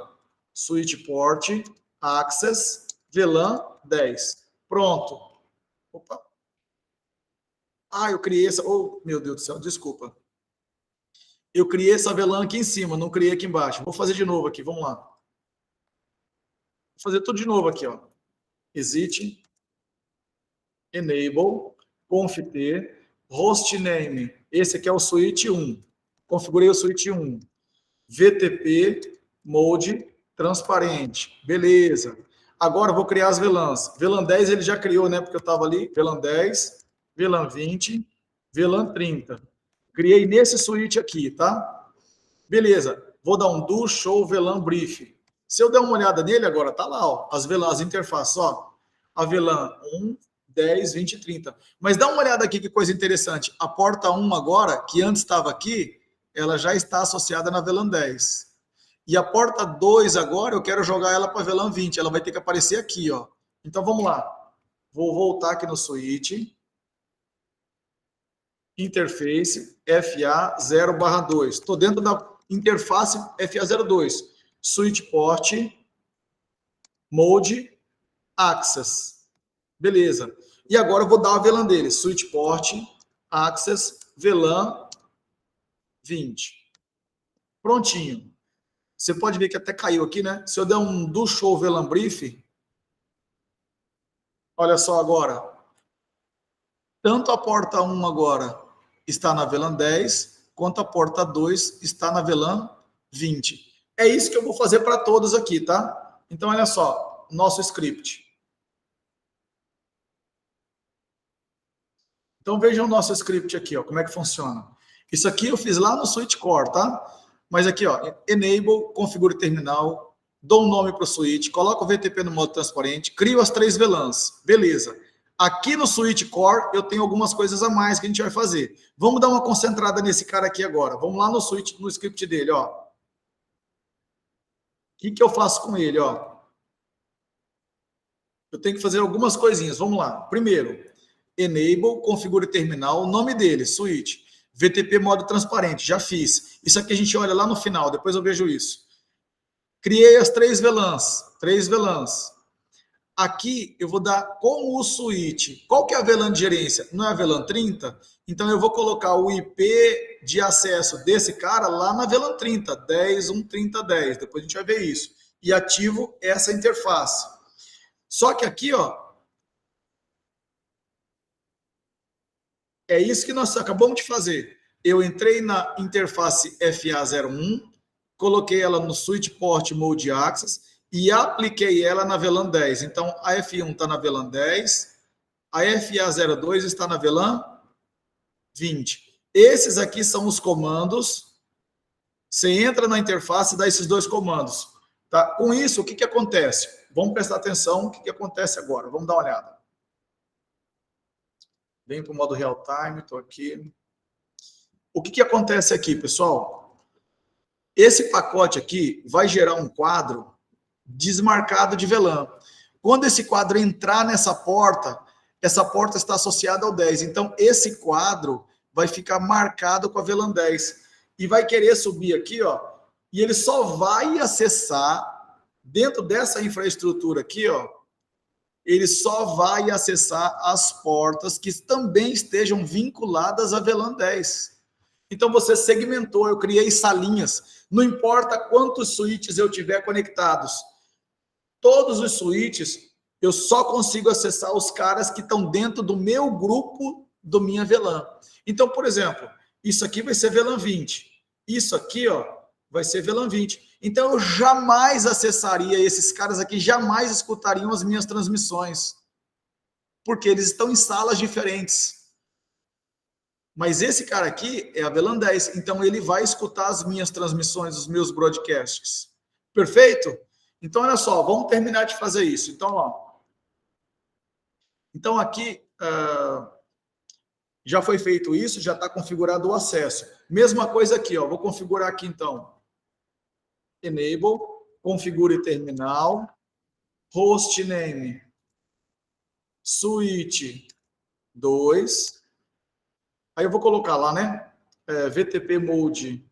Switch port, access, VLAN 10. Pronto. Opa. Ah, eu criei essa... Oh, meu Deus do céu, desculpa. Eu criei essa VLAN aqui em cima, não criei aqui embaixo. Vou fazer de novo aqui, vamos lá. Vou fazer tudo de novo aqui, ó. Exit, enable, conft, hostname. Esse aqui é o switch 1. Configurei o switch 1. VTP, mode, transparente. Beleza. Agora eu vou criar as VLANs. VLAN 10 ele já criou, né? Porque eu estava ali. VLAN 10, VLAN 20, VLAN 30. Criei nesse switch aqui, tá? Beleza. Vou dar um do show VLAN brief. Se eu der uma olhada nele agora, tá lá, ó. As VLAN, as interfaces, ó. A VLAN 1, 10, 20 e 30. Mas dá uma olhada aqui que coisa interessante. A porta 1 agora, que antes estava aqui, ela já está associada na VLAN 10. E a porta 2 agora, eu quero jogar ela para a VLAN 20. Ela vai ter que aparecer aqui, ó. Então vamos lá. Vou voltar aqui no switch. Interface FA 0/2. Estou dentro da interface FA02. Switch port, mode, access. Beleza. E agora eu vou dar a VLAN dele. Switch port, access, VLAN 20. Prontinho. Você pode ver que até caiu aqui, né? Se eu der um do show VLAN brief, olha só agora. Tanto a porta 1 agora, está na VLAN 10, quanto a porta 2 está na VLAN 20. É isso que eu vou fazer para todos aqui, tá? Então, olha só, nosso script. Então, vejam o nosso script aqui, ó, como é que funciona. Isso aqui eu fiz lá no Switch Core, tá? Mas aqui, ó, enable, configure terminal, dou um nome para o switch, coloco o VTP no modo transparente, crio as 3 VLANs. Beleza. Aqui no Switch Core, eu tenho algumas coisas a mais que a gente vai fazer. Vamos dar uma concentrada nesse cara aqui agora. Vamos lá no switch, no script dele, ó. O que eu faço com ele, ó? Eu tenho que fazer algumas coisinhas. Vamos lá. Primeiro, enable, configure terminal, o nome dele, switch. VTP modo transparente, já fiz. Isso aqui a gente olha lá no final, depois eu vejo isso. Criei as 3 VLANs. 3 VLANs. Aqui eu vou dar com o switch. Qual que é a VLAN de gerência? Não é a VLAN 30? Então eu vou colocar o IP de acesso desse cara lá na VLAN 30, 10.1.30.10. Depois a gente vai ver isso. E ativo essa interface. Só que aqui, ó, é isso que nós acabamos de fazer. Eu entrei na interface FA01, coloquei ela no Switch Port Mode Access e apliquei ela na VLAN 10. Então, a F1 está na VLAN 10, a FA02 está na VLAN 20. Esses aqui são os comandos. Você entra na interface e dá esses 2 comandos. Tá? Com isso, o que acontece? Vamos prestar atenção no que acontece agora. Vamos dar uma olhada. Vem para o modo real time, estou aqui. O que acontece aqui, pessoal? Esse pacote aqui vai gerar um quadro desmarcado de VLAN. Quando esse quadro entrar nessa porta, essa porta está associada ao 10. Então, esse quadro vai ficar marcado com a VLAN 10. E vai querer subir aqui, ó, e ele só vai acessar, dentro dessa infraestrutura aqui, ó, ele só vai acessar as portas que também estejam vinculadas à VLAN 10. Então, você segmentou, eu criei salinhas. Não importa quantos switches eu tiver conectados. Todos os switches, eu só consigo acessar os caras que estão dentro do meu grupo do minha VLAN. Então, por exemplo, isso aqui vai ser VLAN 20. Isso aqui, ó, vai ser VLAN 20. Então, eu jamais acessaria esses caras aqui, jamais escutariam as minhas transmissões. Porque eles estão em salas diferentes. Mas esse cara aqui é a VLAN 10. Então, ele vai escutar as minhas transmissões, os meus broadcasts. Perfeito? Então, olha só, vamos terminar de fazer isso. Então, ó. Então, aqui, já foi feito isso, já está configurado o acesso. Mesma coisa aqui, ó. Vou configurar aqui, então. Enable, configure terminal, hostname, switch 2. Aí eu vou colocar lá, né? VTP mode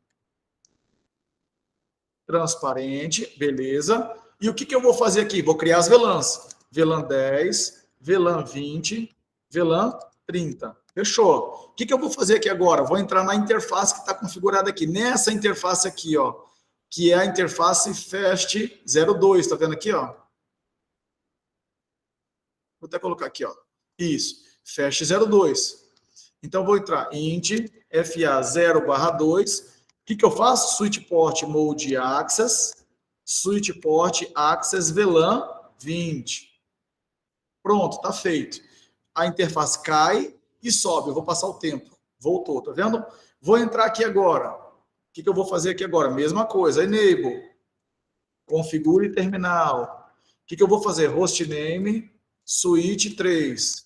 transparente, beleza. E o que eu vou fazer aqui? Vou criar as VLANs. VLAN 10, VLAN 20, VLAN 30. Fechou. O que eu vou fazer aqui agora? Vou entrar na interface que está configurada aqui. Nessa interface aqui, ó, que é a interface FAST02. Tá vendo aqui, ó? Vou até colocar aqui, ó. Isso, FAST02. Então, vou entrar int FA0/2. O que eu faço? Switch Port Mode Access, Switch Port Access VLAN 20. Pronto, está feito. A interface cai e sobe. Eu vou passar o tempo. Voltou, tá vendo? Vou entrar aqui agora. O que eu vou fazer aqui agora? Mesma coisa. Enable. Configure terminal. O que eu vou fazer? Hostname, switch 3.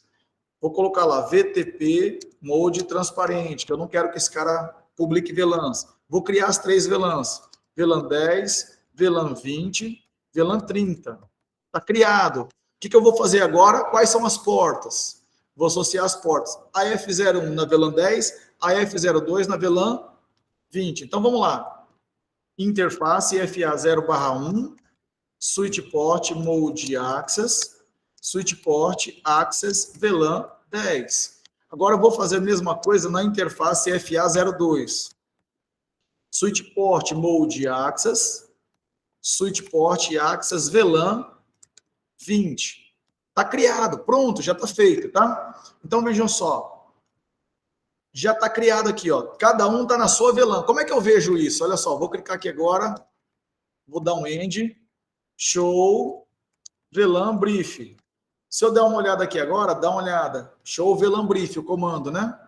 Vou colocar lá VTP mode transparente, que eu não quero que esse cara publique VLANs. Vou criar as 3 VLANs. VLAN 10, VLAN 20, VLAN 30. Está criado. O que eu vou fazer agora? Quais são as portas? Vou associar as portas. A F01 na VLAN 10, a F02 na VLAN 20. Então, vamos lá. Interface FA0/1, Switch Port Mode Access, Switch Port Access VLAN 10. Agora eu vou fazer a mesma coisa na interface FA02. Switch Port Mode Access, Switch Port Access VLAN 20. Está criado, pronto, já está feito, tá? Então vejam só. já está criado aqui, ó. Cada um está na sua VLAN. Como é que eu vejo isso? Olha só, vou clicar aqui agora, vou dar um end, show, VLAN brief. Se eu der uma olhada aqui agora, dá uma olhada. Show VLAN brief, o comando, né?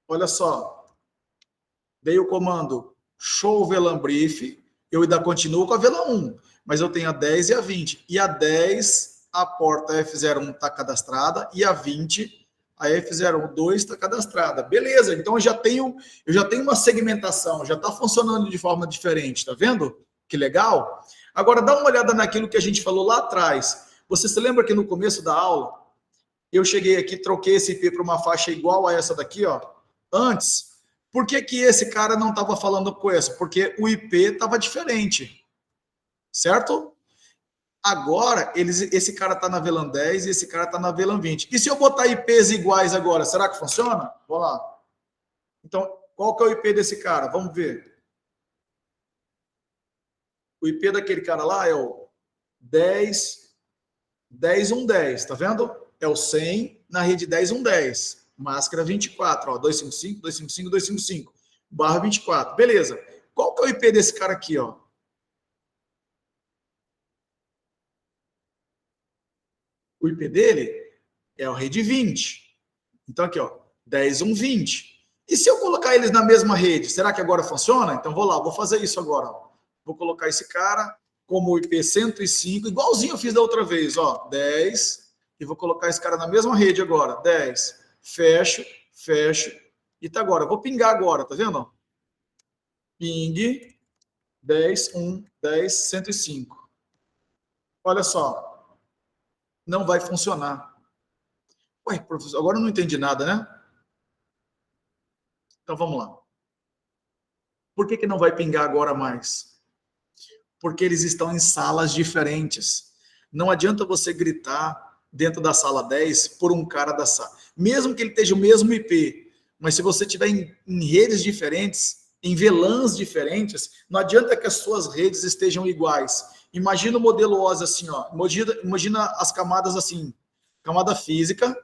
Olha só. Dei o comando show VLAN brief, eu ainda continuo com a VLAN 1, mas eu tenho a 10 e a 20. E a 10, a porta F01 está cadastrada, e a 20, a F02 está cadastrada. Beleza, então eu já tenho uma segmentação, já está funcionando de forma diferente, tá vendo? Que legal. Agora dá uma olhada naquilo que a gente falou lá atrás. Você se lembra que no começo da aula, eu cheguei aqui, troquei esse IP para uma faixa igual a essa daqui, ó. Antes, por que esse cara não estava falando com essa? Porque o IP estava diferente, certo? Agora, esse cara está na VLAN 10 e esse cara está na VLAN 20. E se eu botar IPs iguais agora, será que funciona? Vamos lá. Então, qual que é o IP desse cara? Vamos ver. O IP daquele cara lá é o 10.1.10, tá vendo? É o 100 na rede 10.1.10. Máscara 24, ó, 255, 255, 255, barra 24. Beleza. Qual que é o IP desse cara aqui, ó? O IP dele é o rede 20. Então aqui, ó, 10.1.20. E se eu colocar eles na mesma rede, será que agora funciona? Então vou lá, vou fazer isso agora, ó. Vou colocar esse cara como o IP 105, igualzinho eu fiz da outra vez, ó, 10, e vou colocar esse cara na mesma rede agora, 10, fecho, e tá agora, vou pingar agora, tá vendo? Ping, 10, 1, 10, 105. Olha só, não vai funcionar. Ué, professor, agora eu não entendi nada, né? Então vamos lá. Por que não vai pingar agora mais? Porque eles estão em salas diferentes. Não adianta você gritar dentro da sala 10 por um cara da sala. Mesmo que ele esteja o mesmo IP, mas se você estiver em redes diferentes, em VLANs diferentes, não adianta que as suas redes estejam iguais. Imagina o modelo OSI assim, ó. Imagina as camadas assim. Camada física,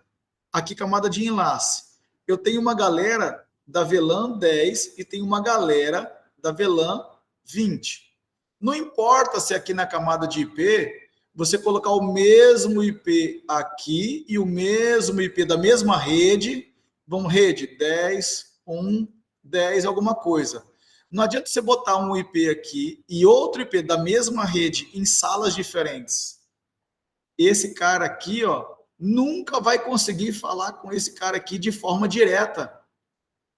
aqui camada de enlace. Eu tenho uma galera da VLAN 10 e tem uma galera da VLAN 20. Não importa se aqui na camada de IP você colocar o mesmo IP aqui e o mesmo IP da mesma rede, vamos rede 10, 1, 10, alguma coisa. Não adianta você botar um IP aqui e outro IP da mesma rede em salas diferentes. Esse cara aqui, ó, nunca vai conseguir falar com esse cara aqui de forma direta.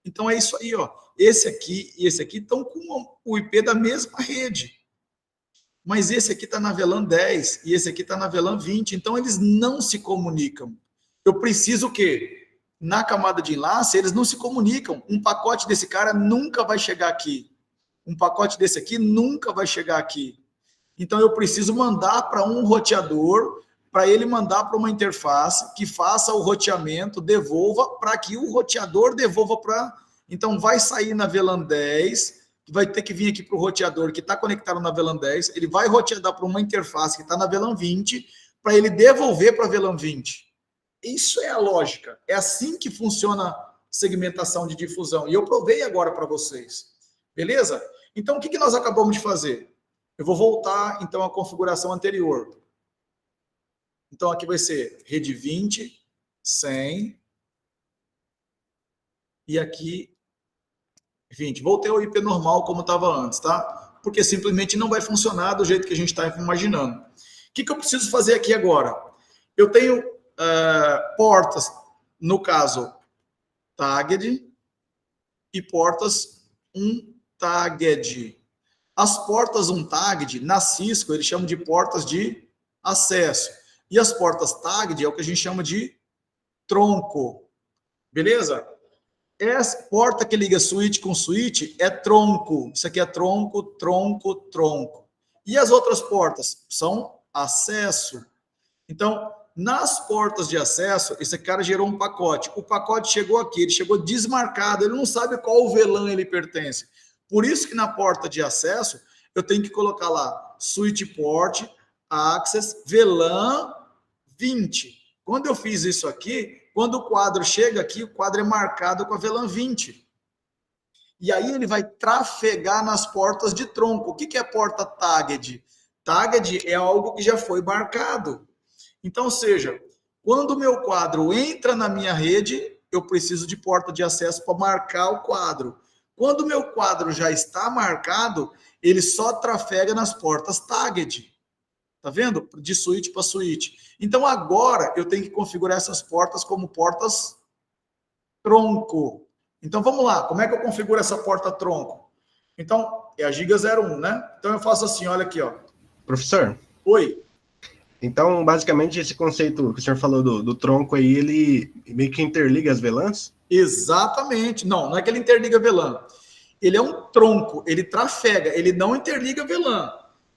Então é isso aí, ó. Esse aqui e esse aqui estão com o IP da mesma rede. Mas esse aqui está na VLAN 10 e esse aqui está na VLAN 20. Então eles não se comunicam. Eu preciso o quê? Na camada de enlace, eles não se comunicam. Um pacote desse cara nunca vai chegar aqui. Um pacote desse aqui nunca vai chegar aqui. Então eu preciso mandar para um roteador, para ele mandar para uma interface que faça o roteamento, devolva, para que o roteador devolva para... Então vai sair na VLAN 10, vai ter que vir aqui para o roteador que está conectado na VLAN 10, ele vai rotear para uma interface que está na VLAN 20, para ele devolver para a VLAN 20. Isso é a lógica. É assim que funciona a segmentação de difusão. E eu provei agora para vocês. Beleza? Então, o que nós acabamos de fazer? Eu vou voltar, então, à configuração anterior. Então, aqui vai ser rede 20, 100, e aqui 20. Voltei ao IP normal como estava antes, tá? Porque simplesmente não vai funcionar do jeito que a gente está imaginando. O que eu preciso fazer aqui agora? Eu tenho portas, no caso, tagged e portas untagged. As portas untagged, na Cisco, eles chamam de portas de acesso. E as portas tagged é o que a gente chama de tronco. Beleza? Essa porta que liga switch com switch é tronco. Isso aqui é tronco, tronco, tronco. E as outras portas são acesso. Então, nas portas de acesso, esse cara gerou um pacote. O pacote chegou aqui, ele chegou desmarcado, ele não sabe qual VLAN ele pertence. Por isso que na porta de acesso, eu tenho que colocar lá switch port, access, VLAN 20. Quando eu fiz isso aqui, Quando o quadro chega aqui, o quadro é marcado com a VLAN 20. E aí ele vai trafegar nas portas de tronco. O que é porta tagged? Tagged é algo que já foi marcado. Então, ou seja, quando o meu quadro entra na minha rede, eu preciso de porta de acesso para marcar o quadro. Quando o meu quadro já está marcado, ele só trafega nas portas tagged. Tá vendo? De suíte para suíte. Então, agora eu tenho que configurar essas portas como portas tronco. Então, vamos lá. Como é que eu configuro essa porta tronco? Então, é a Giga 01, né? Então, eu faço assim, olha aqui, ó. Professor? Oi. Então, basicamente, esse conceito que o senhor falou do tronco aí, ele meio que interliga as VLANs? Exatamente. Não, não é que ele interliga VLAN. Ele é um tronco, ele trafega, ele não interliga VLAN.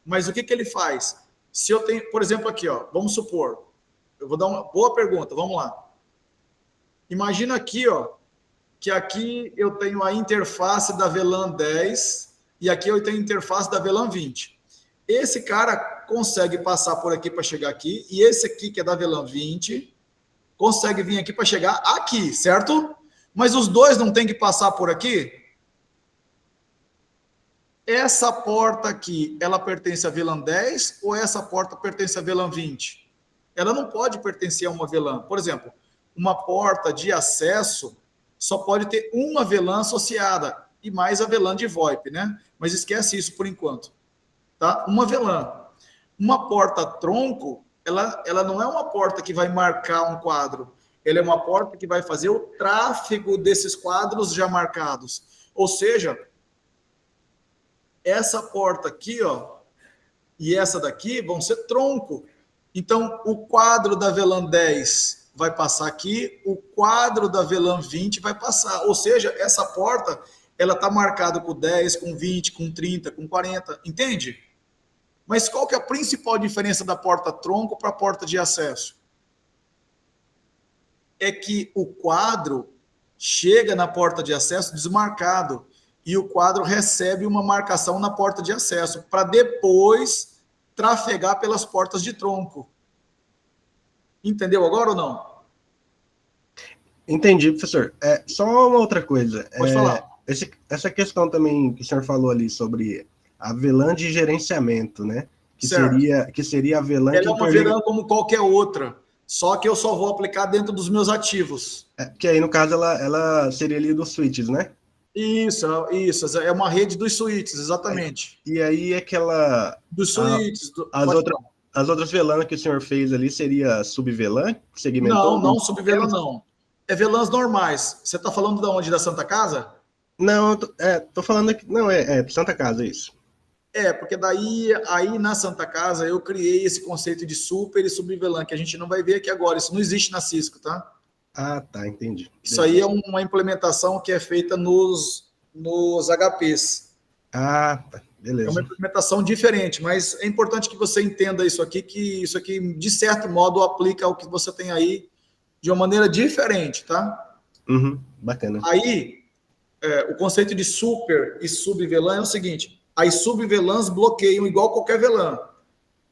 Mas o que ele faz? Se eu tenho, por exemplo, aqui, ó, vamos supor, eu vou dar uma boa pergunta, vamos lá. Imagina aqui, ó, que aqui eu tenho a interface da VLAN 10 e aqui eu tenho a interface da VLAN 20. Esse cara consegue passar por aqui para chegar aqui e esse aqui, que é da VLAN 20, consegue vir aqui para chegar aqui, certo? Mas os dois não tem que passar por aqui? Essa porta aqui, ela pertence à VLAN 10 ou essa porta pertence à VLAN 20? Ela não pode pertencer a uma VLAN. Por exemplo, uma porta de acesso só pode ter uma VLAN associada e mais a VLAN de VoIP, né? Mas esquece isso por enquanto, tá? Uma VLAN. Uma porta tronco, ela não é uma porta que vai marcar um quadro. Ela é uma porta que vai fazer o tráfego desses quadros já marcados. Ou seja, essa porta aqui, ó, e essa daqui vão ser tronco. Então, o quadro da VLAN 10 vai passar aqui, o quadro da VLAN 20 vai passar. Ou seja, essa porta, ela está marcada com 10, com 20, com 30, com 40, entende? Mas qual que é a principal diferença da porta tronco para a porta de acesso? É que o quadro chega na porta de acesso desmarcado e o quadro recebe uma marcação na porta de acesso para depois trafegar pelas portas de tronco. Entendeu agora ou não? Entendi, professor. Só uma outra coisa. Pode falar. Essa questão também que o senhor falou ali sobre a VLAN de gerenciamento, né? Que seria a VLAN Ela que é uma VLAN como qualquer outra, só que eu só vou aplicar dentro dos meus ativos. Que aí, no caso, ela seria ali dos switches, né? Isso, é uma rede dos switches, exatamente. E aí aquela... Dos switches. As outras VLAN que o senhor fez ali seria sub-VLAN? Segmentou? Não, sub-VLAN não. É VLANs normais. Você está falando de onde? Da Santa Casa? Não, tô falando aqui... Não, Santa Casa, isso. Porque daí, aí na Santa Casa, eu criei esse conceito de super e sub-VLAN, que a gente não vai ver aqui agora. Isso não existe na Cisco, tá? Ah, tá, entendi. Isso aí é uma implementação que é feita nos HPs. Ah, tá, beleza. É uma implementação diferente, mas é importante que você entenda isso aqui, que isso aqui, de certo modo, aplica ao que você tem aí de uma maneira diferente, tá? Uhum, bacana. Aí, o conceito de super e sub-VLAN é o seguinte: as sub-VLANs bloqueiam igual qualquer VLAN.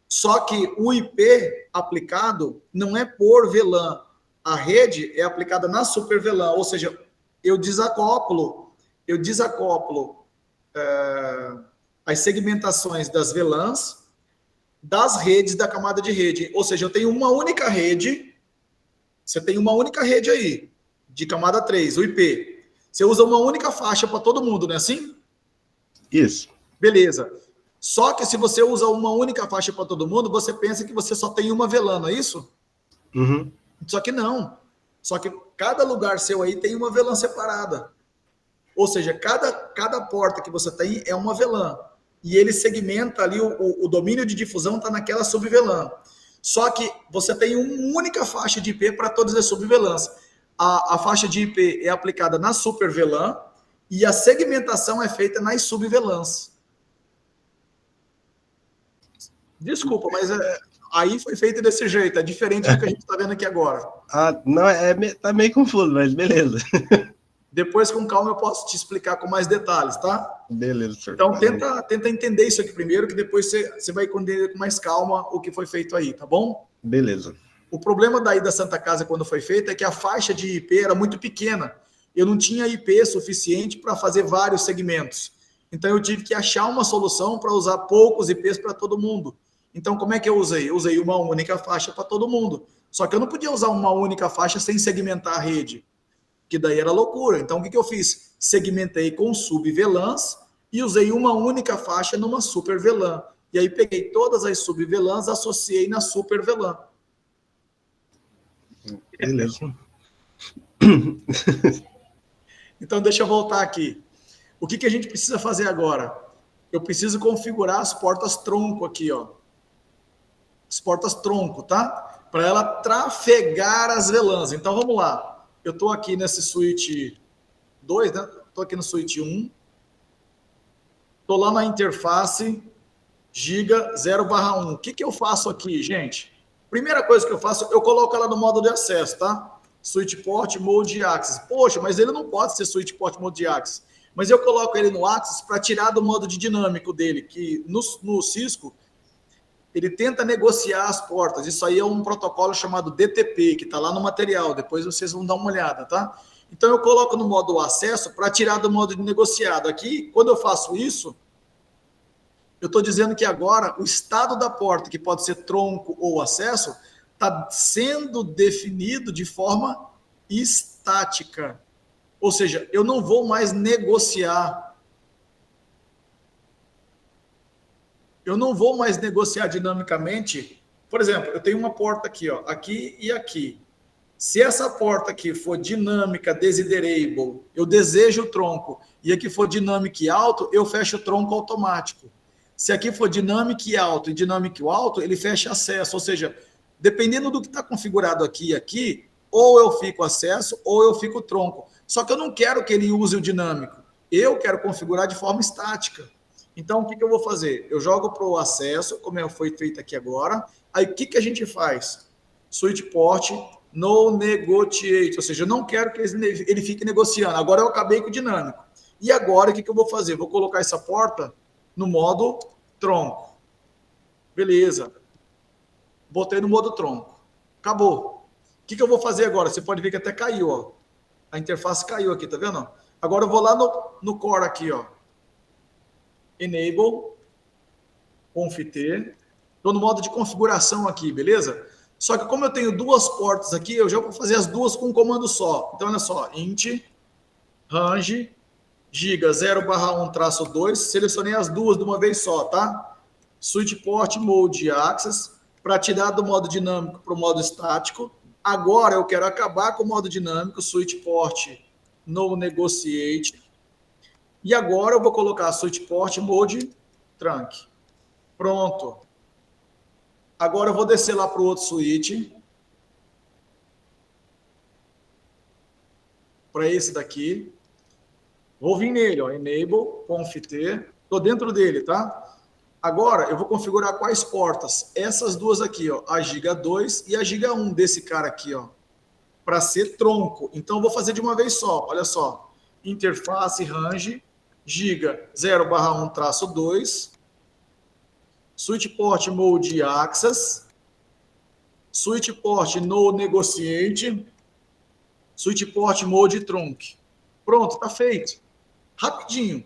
Só que o IP aplicado não é por VLAN. A rede é aplicada na super VLAN, ou seja, eu desacoplo as segmentações das VLANs das redes da camada de rede. Ou seja, eu tenho uma única rede, você tem uma única rede aí, de camada 3, o IP. Você usa uma única faixa para todo mundo, não é assim? Isso. Beleza. Só que se você usa uma única faixa para todo mundo, você pensa que você só tem uma VLAN, não é isso? Uhum. Só que não. Só que cada lugar seu aí tem uma VLAN separada. Ou seja, cada porta que você tem é uma VLAN. E ele segmenta ali, o domínio de difusão está naquela sub-VLAN. Só que você tem uma única faixa de IP para todas as sub-VLANs. A faixa de IP é aplicada na super VLAN e a segmentação é feita nas sub-VLANs. Desculpa, mas aí foi feito desse jeito, é diferente do que a gente está vendo aqui agora. Ah, não, tá meio confuso, mas beleza. Depois, com calma, eu posso te explicar com mais detalhes, tá? Beleza, senhor. Então, tenta entender isso aqui primeiro, que depois você vai entender com mais calma o que foi feito aí, tá bom? Beleza. O problema daí da Santa Casa, quando foi feita, é que a faixa de IP era muito pequena. Eu não tinha IP suficiente para fazer vários segmentos. Então, eu tive que achar uma solução para usar poucos IPs para todo mundo. Então, como é que eu usei? Eu usei uma única faixa para todo mundo. Só que eu não podia usar uma única faixa sem segmentar a rede, que daí era loucura. Então, o que eu fiz? Segmentei com sub-VLANs e usei uma única faixa numa super VLAN. E aí, peguei todas as sub-VLANs, associei na super VLAN. Beleza. Então, deixa eu voltar aqui. O que a gente precisa fazer agora? Eu preciso configurar as portas tronco aqui, ó. As portas tronco, tá? Para ela trafegar as VLANs. Então, vamos lá. Eu estou aqui nesse switch 2, né? Estou aqui no switch 1. Estou lá na interface giga 0/1. O que eu faço aqui, gente? Primeira coisa que eu faço, eu coloco ela no modo de acesso, tá? Switch port mode access. Poxa, mas ele não pode ser switch port mode access. Mas eu coloco ele no access para tirar do modo de dinâmico dele, que no Cisco ele tenta negociar as portas. Isso aí é um protocolo chamado DTP, que está lá no material. Depois vocês vão dar uma olhada, tá? Então eu coloco no modo acesso para tirar do modo de negociado. Aqui, quando eu faço isso, eu estou dizendo que agora o estado da porta, que pode ser tronco ou acesso, está sendo definido de forma estática. Ou seja, eu não vou mais negociar. Eu não vou mais negociar dinamicamente. Por exemplo, eu tenho uma porta aqui, ó, aqui e aqui. Se essa porta aqui for dinâmica desiderable, eu desejo o tronco, e aqui for dinâmico e alto, eu fecho o tronco automático. Se aqui for dinâmico e alto e dinâmico alto, ele fecha acesso. Ou seja, dependendo do que está configurado aqui e aqui, ou eu fico acesso ou eu fico tronco. Só que eu não quero que ele use o dinâmico. Eu quero configurar de forma estática. Então, o que eu vou fazer? Eu jogo para o acesso, como foi feito aqui agora. Aí, o que a gente faz? Switch port, no negotiate. Ou seja, eu não quero que ele fique negociando. Agora eu acabei com o dinâmico. E agora, o que eu vou fazer? Vou colocar essa porta no modo tronco. Beleza. Botei no modo tronco. Acabou. O que eu vou fazer agora? Você pode ver que até caiu, ó. A interface caiu aqui, tá vendo? Agora eu vou lá no core aqui, ó. Enable, conft. Estou no modo de configuração aqui, beleza? Só que como eu tenho duas portas aqui, eu já vou fazer as duas com um comando só. Então, olha só, int, range, giga 0/1-2, selecionei as duas de uma vez só, tá? Switch port mode access, para tirar do modo dinâmico para o modo estático. Agora eu quero acabar com o modo dinâmico, switch port no negotiate. E agora eu vou colocar switch port mode trunk. Pronto. Agora eu vou descer lá para o outro switch. Para esse daqui. Vou vir nele, ó, enable, conft. Estou dentro dele, tá? Agora eu vou configurar quais portas? Essas duas aqui, ó, a giga 2 e a giga 1 desse cara aqui, ó, para ser tronco. Então eu vou fazer de uma vez só, olha só. Interface range giga 0/1-2, switch port mode access, switch port no negotiate, switch port mode trunk. Pronto, tá feito. Rapidinho.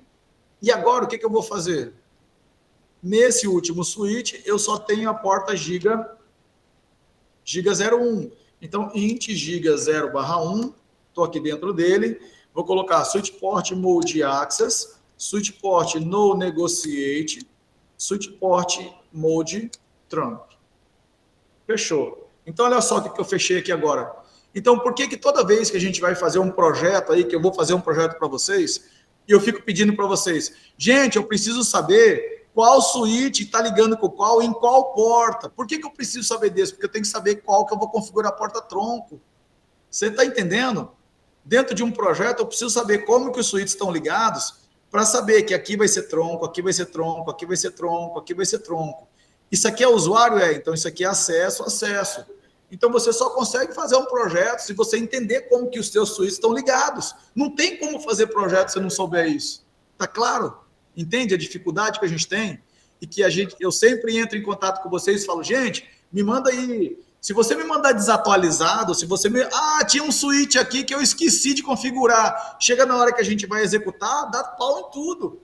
E agora o que eu vou fazer? Nesse último switch, eu só tenho a porta giga 01. Então, int giga 0/1, estou aqui dentro dele, vou colocar switch port mode access, switch port no negotiate, switch port mode trunk. Fechou. Então, olha só o que eu fechei aqui agora. Então, por que toda vez que a gente vai fazer um projeto aí, que eu vou fazer um projeto para vocês, e eu fico pedindo para vocês, gente, eu preciso saber qual switch está ligando com qual, em qual porta. Por que eu preciso saber disso? Porque eu tenho que saber qual que eu vou configurar a porta tronco. Você está entendendo? Dentro de um projeto, eu preciso saber como que os switches estão ligados para saber que aqui vai ser tronco, aqui vai ser tronco, aqui vai ser tronco, aqui vai ser tronco. Isso aqui é usuário? Então isso aqui é acesso. Então você só consegue fazer um projeto se você entender como que os seus switches estão ligados. Não tem como fazer projeto se você não souber isso. Tá claro? Entende a dificuldade que a gente tem? E que eu sempre entro em contato com vocês e falo, gente, me manda aí Se você me mandar desatualizado, se você me... Ah, tinha um switch aqui que eu esqueci de configurar. Chega na hora que a gente vai executar, dá pau em tudo.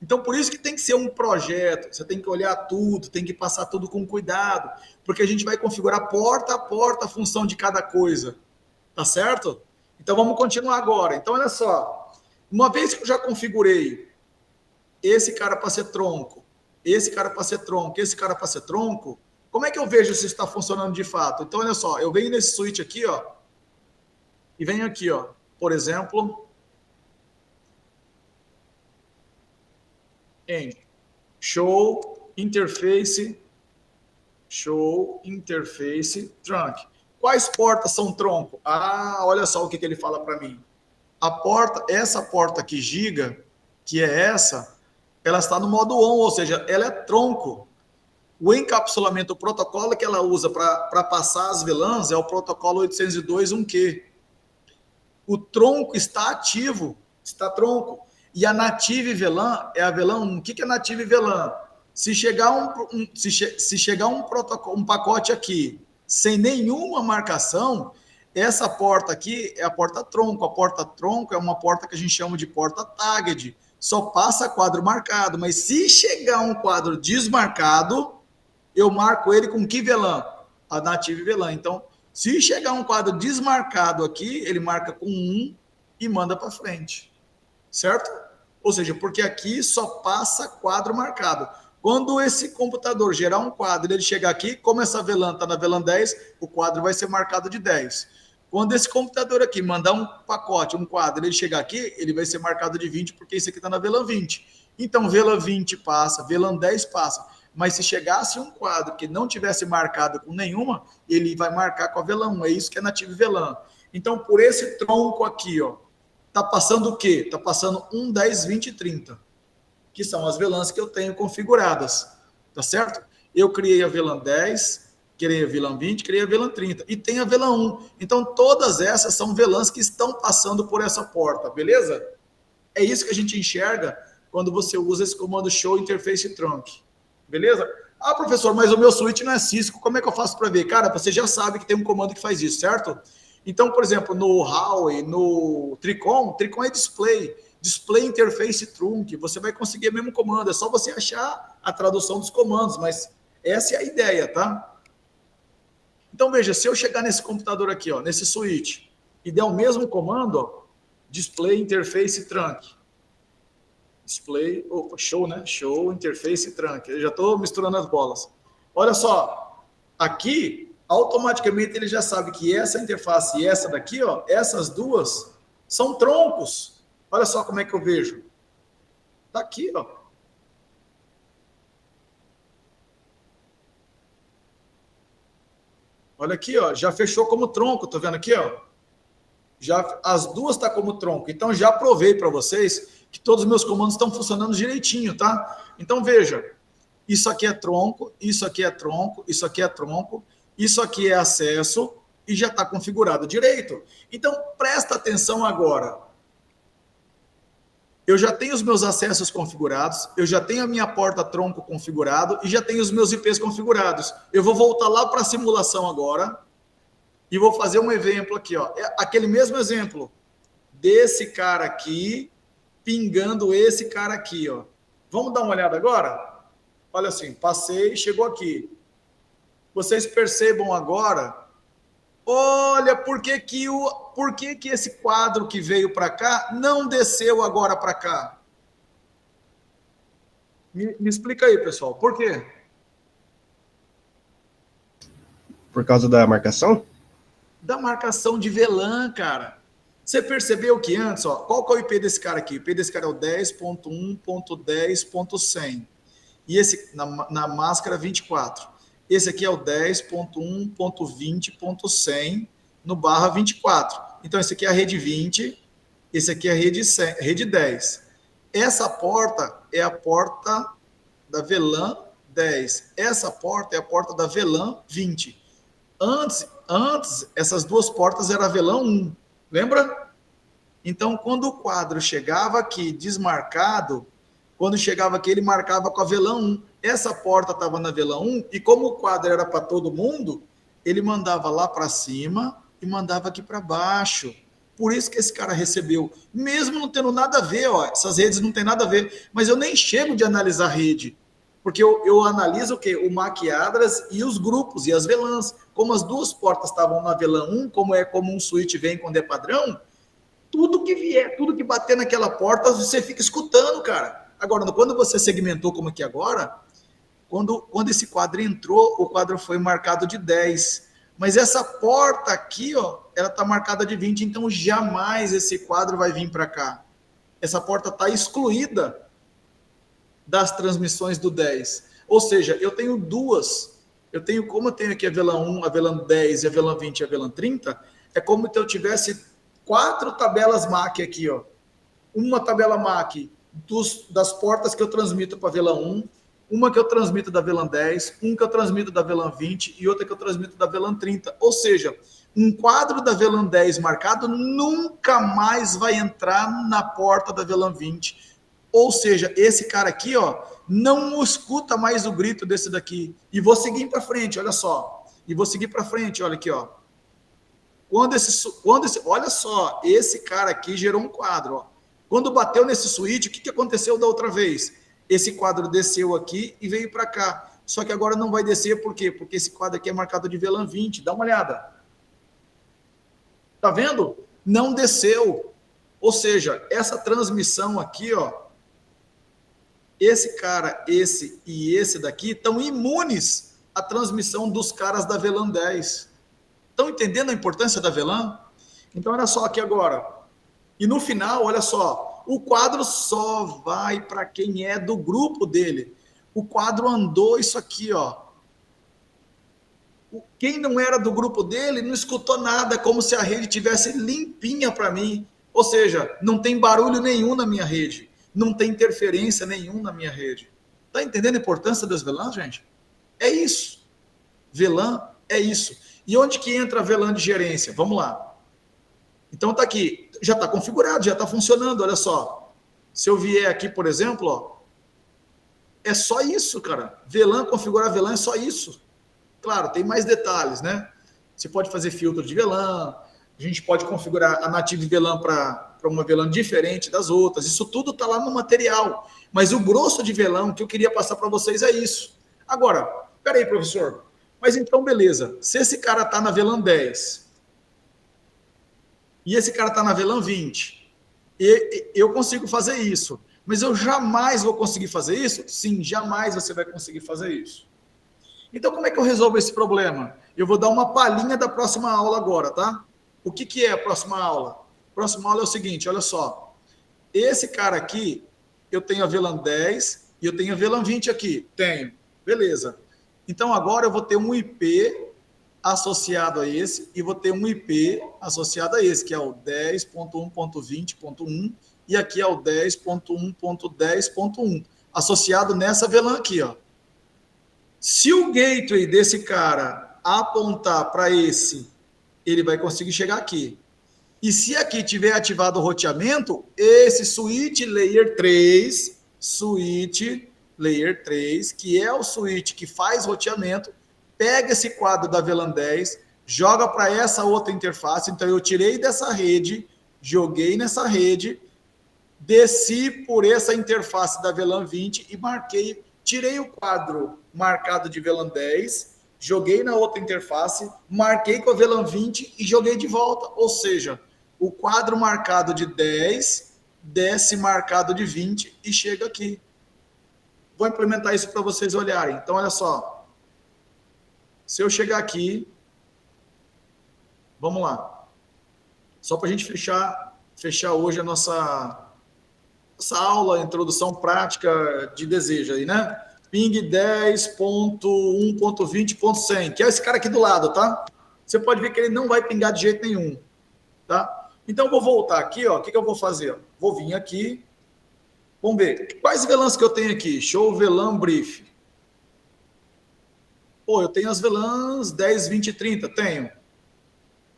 Então, por isso que tem que ser um projeto. Você tem que olhar tudo, tem que passar tudo com cuidado. Porque a gente vai configurar porta a porta a função de cada coisa. Tá certo? Então, vamos continuar agora. Então, olha só. Uma vez que eu já configurei esse cara para ser tronco, esse cara para ser tronco, esse cara para ser tronco, como é que eu vejo se está funcionando de fato? Então, olha só, eu venho nesse switch aqui, ó, e venho aqui, ó, por exemplo, em show interface trunk. Quais portas são tronco? Ah, olha só o que ele fala para mim. A porta, essa porta aqui, giga, que é essa, ela está no modo on, ou seja, ela é tronco. O encapsulamento, o protocolo que ela usa para passar as VLANs é o protocolo 802.1Q. O tronco está ativo, está tronco. E a native VLAN é a VLAN 1. O que é native VLAN? Se chegar um pacote aqui sem nenhuma marcação, essa porta aqui é a porta tronco. A porta tronco é uma porta que a gente chama de porta tagged. Só passa quadro marcado. Mas se chegar um quadro desmarcado, eu marco ele com que VLAN? A native VLAN. Então, se chegar um quadro desmarcado aqui, ele marca com 1 e manda para frente. Certo? Ou seja, porque aqui só passa quadro marcado. Quando esse computador gerar um quadro, ele chegar aqui, como essa VLAN está na VLAN 10, o quadro vai ser marcado de 10. Quando esse computador aqui mandar um pacote, um quadro, ele chegar aqui, ele vai ser marcado de 20, porque esse aqui está na VLAN 20. Então, VLAN 20 passa, VLAN 10 passa. Mas se chegasse um quadro que não tivesse marcado com nenhuma, ele vai marcar com a VLAN 1. É isso que é nativo VLAN. Então, por esse tronco aqui, ó, tá passando o quê? Tá passando 1, 10, 20 e 30. Que são as VLANs que eu tenho configuradas. Tá certo? Eu criei a VLAN 10, criei a VLAN 20, criei a VLAN 30. E tem a VLAN 1. Então, todas essas são VLANs que estão passando por essa porta. Beleza? É isso que a gente enxerga quando você usa esse comando show interface trunk. Beleza? Ah, professor, mas o meu switch não é Cisco, como é que eu faço para ver? Cara, você já sabe que tem um comando que faz isso, certo? Então, por exemplo, no Huawei, no Tricom é display interface trunk, você vai conseguir o mesmo comando, é só você achar a tradução dos comandos, mas essa é a ideia, tá? Então, veja, se eu chegar nesse computador aqui, ó, nesse switch, e der o mesmo comando, ó, display interface trunk, show, né? Show, interface trunk. Eu já estou misturando as bolas. Olha só, aqui, automaticamente ele já sabe que essa interface e essa daqui, ó, essas duas são troncos. Olha só como é que eu vejo. Tá aqui, ó. Olha aqui, ó, já fechou como tronco, tô vendo aqui, ó. Já as duas tá como tronco. Então já provei para vocês que todos os meus comandos estão funcionando direitinho, tá? Então, veja, isso aqui é tronco, isso aqui é tronco, isso aqui é tronco, isso aqui é acesso e já está configurado direito. Então, presta atenção agora. Eu já tenho os meus acessos configurados, eu já tenho a minha porta tronco configurado e já tenho os meus IPs configurados. Eu vou voltar lá para a simulação agora e vou fazer um exemplo aqui, ó. É aquele mesmo exemplo desse cara aqui pingando esse cara aqui, ó. Vamos dar uma olhada agora? Olha assim, passei, chegou aqui. Vocês percebam agora, olha, por que esse quadro que veio para cá não desceu agora para cá? Me explica aí, pessoal, por quê? Por causa da marcação? Da marcação de VLAN, cara. Você percebeu que antes, ó, qual que é o IP desse cara aqui? O IP desse cara é o 10.1.10.100. E esse, na máscara, 24. Esse aqui é o 10.1.20.100 no barra 24. Então, esse aqui é a rede 20, esse aqui é a rede 10. Essa porta é a porta da VLAN 10. Essa porta é a porta da VLAN 20. Antes, essas duas portas eram a VLAN 1. Lembra? Então, quando o quadro chegava aqui desmarcado, quando chegava aqui, ele marcava com a VLAN 1. Essa porta estava na VLAN 1, e como o quadro era para todo mundo, ele mandava lá para cima e mandava aqui para baixo. Por isso que esse cara recebeu, mesmo não tendo nada a ver, ó, essas redes não tem nada a ver, mas eu nem chego de analisar a rede, porque eu analiso o quê? O MAC Adras e os grupos, e as VLANs. Como as duas portas estavam na VLAN 1, como é como um switch vem quando é padrão, tudo que vier, tudo que bater naquela porta, você fica escutando, cara. Agora, quando você segmentou como aqui agora, quando esse quadro entrou, o quadro foi marcado de 10. Mas essa porta aqui, ó, ela está marcada de 20, então jamais esse quadro vai vir para cá. Essa porta está excluída das transmissões do 10. Ou seja, eu tenho duas. Como eu tenho aqui a VLAN 1, a VLAN 10, a VLAN 20 e a VLAN 30, é como se eu tivesse 4 tabelas MAC aqui, ó. Uma tabela MAC das portas que eu transmito para a VLAN 1, uma que eu transmito da VLAN 10, um que eu transmito da VLAN 20 e outra que eu transmito da VLAN 30. Ou seja, um quadro da VLAN 10 marcado nunca mais vai entrar na porta da VLAN 20. Ou seja, esse cara aqui, ó, não escuta mais o grito desse daqui. E vou seguir para frente, olha só. E vou seguir para frente, olha aqui, ó. Olha só, esse cara aqui gerou um quadro, ó. Quando bateu nesse switch, o que aconteceu da outra vez? Esse quadro desceu aqui e veio para cá. Só que agora não vai descer, por quê? Porque esse quadro aqui é marcado de VLAN 20. Dá uma olhada. Tá vendo? Não desceu. Ou seja, essa transmissão aqui, ó, esse cara, esse e esse daqui estão imunes à transmissão dos caras da VLAN 10. Estão entendendo a importância da VLAN? Então, olha só aqui agora. E no final, olha só, o quadro só vai para quem é do grupo dele. O quadro andou isso aqui, ó. Quem não era do grupo dele não escutou nada, como se a rede tivesse limpinha para mim. Ou seja, não tem barulho nenhum na minha rede. Não tem interferência nenhuma na minha rede. Está entendendo a importância das VLANs, gente? É isso. VLAN é isso. E onde que entra a VLAN de gerência? Vamos lá. Então está aqui, já está configurado, já está funcionando, olha só. Se eu vier aqui, por exemplo, ó, é só isso, cara. VLAN, configurar VLAN é só isso. Claro, tem mais detalhes, né? Você pode fazer filtro de VLAN, a gente pode configurar a native VLAN para uma VLAN diferente das outras. Isso tudo está lá no material. Mas o grosso de VLAN que eu queria passar para vocês é isso. Agora, peraí, professor. Mas então, beleza. Se esse cara está na VLAN 10 e esse cara está na VLAN 20, eu consigo fazer isso. Mas eu jamais vou conseguir fazer isso? Sim, jamais você vai conseguir fazer isso. Então, como é que eu resolvo esse problema? Eu vou dar uma palhinha da próxima aula agora, tá? O que é a próxima aula? A próxima aula é o seguinte, olha só. Esse cara aqui, eu tenho a VLAN 10 e eu tenho a VLAN 20 aqui. Tenho. Beleza. Então, agora eu vou ter um IP associado a esse e vou ter um IP associado a esse, que é o 10.1.20.1 e aqui é o 10.1.10.1, associado nessa VLAN aqui, ó. Se o gateway desse cara apontar para esse, ele vai conseguir chegar aqui. E se aqui tiver ativado o roteamento, esse switch layer 3, que é o switch que faz roteamento, pega esse quadro da VLAN 10, joga para essa outra interface. Então, eu tirei dessa rede, joguei nessa rede, desci por essa interface da VLAN 20 e marquei, tirei o quadro marcado de VLAN 10, joguei na outra interface, marquei com a VLAN 20 e joguei de volta. Ou seja, o quadro marcado de 10 desce marcado de 20 e chega aqui. Vou implementar isso para vocês olharem. Então, olha só. Se eu chegar aqui, vamos lá. Só para a gente fechar hoje a nossa aula, introdução prática de desejo aí, né? Ping 10.1.20.100, que é esse cara aqui do lado, tá? Você pode ver que ele não vai pingar de jeito nenhum, tá? Então, eu vou voltar aqui, ó. O que eu vou fazer? Vou vir aqui. Vamos ver. Quais VLANs que eu tenho aqui? Show VLAN Brief. Pô, eu tenho as VLANs 10, 20 e 30. Tenho.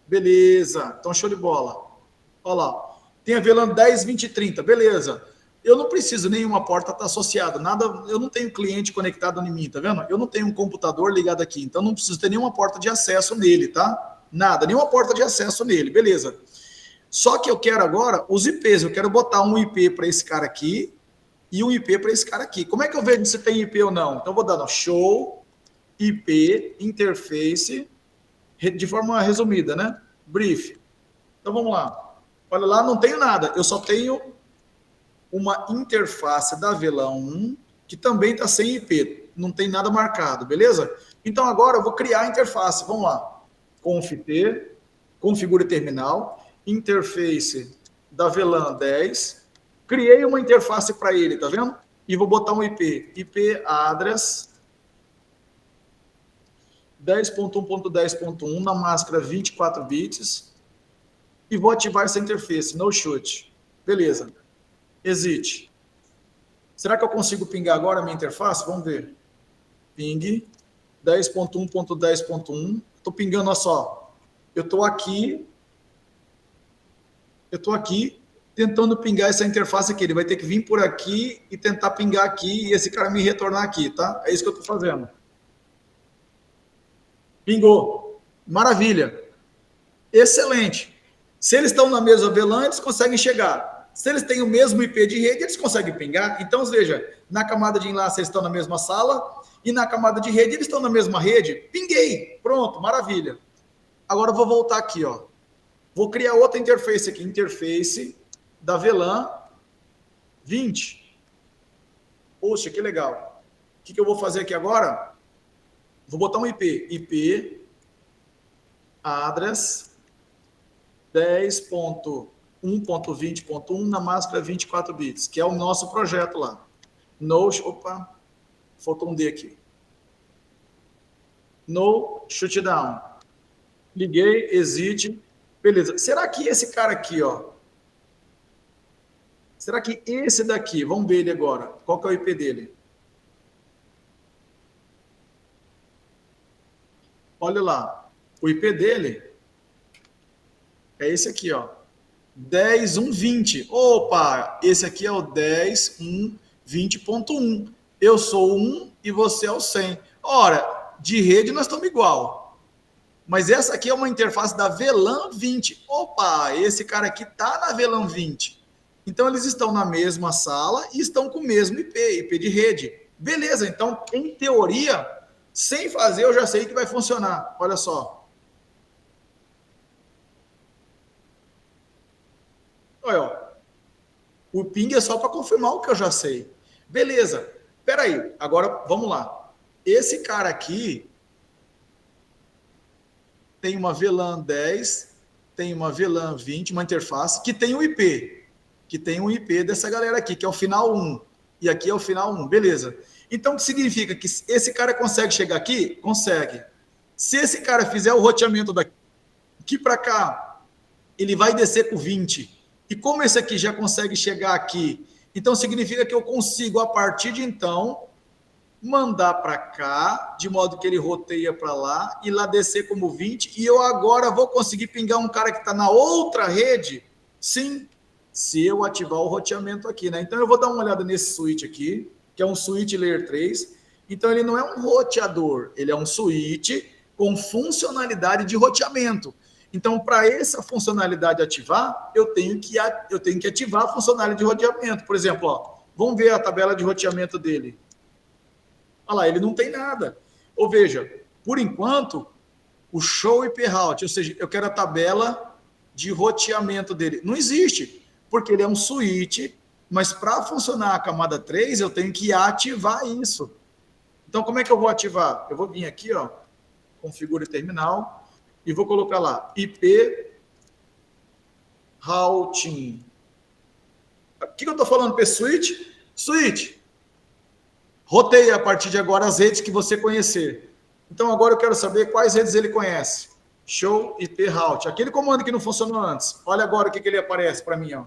Beleza. Então, show de bola. Olha lá. Tem a VLAN 10, 20 e 30. Beleza. eu não preciso nenhuma porta estar associada, nada, eu não tenho cliente conectado em mim, tá vendo? Eu não tenho um computador ligado aqui, então não preciso ter nenhuma porta de acesso nele, tá? Nada, nenhuma porta de acesso nele, beleza. Só que eu quero agora os IPs, eu quero botar um IP para esse cara aqui e um IP para esse cara aqui. Como é que eu vejo se tem IP ou não? Então eu vou dar no show, IP, interface, de forma resumida, né? Brief. Então vamos lá. Olha lá, não tenho nada, eu só tenho uma interface da VLAN 1 que também está sem IP, não tem nada marcado, beleza? Então agora eu vou criar a interface, vamos lá. Conf-t, configure terminal, interface da VLAN 10, criei uma interface para ele, tá vendo? E vou botar um IP, IP address 10.1.10.1 na máscara 24 bits e vou ativar essa interface, no shoot. Beleza. Exit. Será que eu consigo pingar agora a minha interface? Vamos ver. Ping 10.1.10.1. Estou pingando, olha só. Eu estou aqui tentando pingar essa interface aqui. Ele vai ter que vir por aqui e tentar pingar aqui e esse cara me retornar aqui, tá? É isso que eu estou fazendo. Pingou. Maravilha. Excelente. Se eles estão na mesma VLAN, eles conseguem chegar. Se eles têm o mesmo IP de rede, eles conseguem pingar. Então, veja, na camada de enlace eles estão na mesma sala e na camada de rede eles estão na mesma rede. Pinguei. Pronto, maravilha. Agora eu vou voltar aqui, ó. Vou criar outra interface aqui, interface da VLAN 20. Poxa, que legal. O que eu vou fazer aqui agora? Vou botar um IP. IP address 10.1.20.1 na máscara 24 bits, que é o nosso projeto lá. No, opa, faltou um D aqui. No shutdown. Liguei, exit. Beleza. Será que esse cara aqui, ó? Será que esse daqui, vamos ver ele agora. Qual que é o IP dele? Olha lá. O IP dele é esse aqui, ó. 10.1.20. Opa, esse aqui é o 10.1.20.1. Eu sou o 1 e você é o 100. Ora, de rede nós estamos igual. Mas essa aqui é uma interface da VLAN 20. Opa, esse cara aqui está na VLAN 20. Então, eles estão na mesma sala e estão com o mesmo IP de rede. Beleza, então, em teoria, sem fazer, eu já sei que vai funcionar. Olha só. Olha, ó. O ping é só para confirmar o que eu já sei. Beleza. Espera aí, agora vamos lá. Esse cara aqui tem uma VLAN 10, tem uma VLAN 20, uma interface, que tem um IP. Que tem um IP dessa galera aqui, que é o final 1. E aqui é o final 1. Beleza. Então, o que significa? Que esse cara consegue chegar aqui? Consegue. Se esse cara fizer o roteamento daqui para cá, ele vai descer com 20. E como esse aqui já consegue chegar aqui, então significa que eu consigo, a partir de então, mandar para cá, de modo que ele roteia para lá, e lá descer como 20, e eu agora vou conseguir pingar um cara que está na outra rede? Sim, se eu ativar o roteamento aqui, né? Então eu vou dar uma olhada nesse switch aqui, que é um switch layer 3. Então ele não é um roteador, ele é um switch com funcionalidade de roteamento. Então, para essa funcionalidade ativar, eu tenho que ativar a funcionalidade de roteamento. Por exemplo, ó, vamos ver a tabela de roteamento dele. Olha lá, ele não tem nada. Ou veja, por enquanto, o show IP route, ou seja, eu quero a tabela de roteamento dele. Não existe, porque ele é um switch, mas para funcionar a camada 3, eu tenho que ativar isso. Então, como é que eu vou ativar? Eu vou vir aqui, ó, configure terminal, e vou colocar lá, IP routing. O que eu estou falando para esse switch? Switch. Roteia a partir de agora as redes que você conhecer. Então, agora eu quero saber quais redes ele conhece. Show IP route. Aquele comando que não funcionou antes. Olha agora o que ele aparece para mim, ó.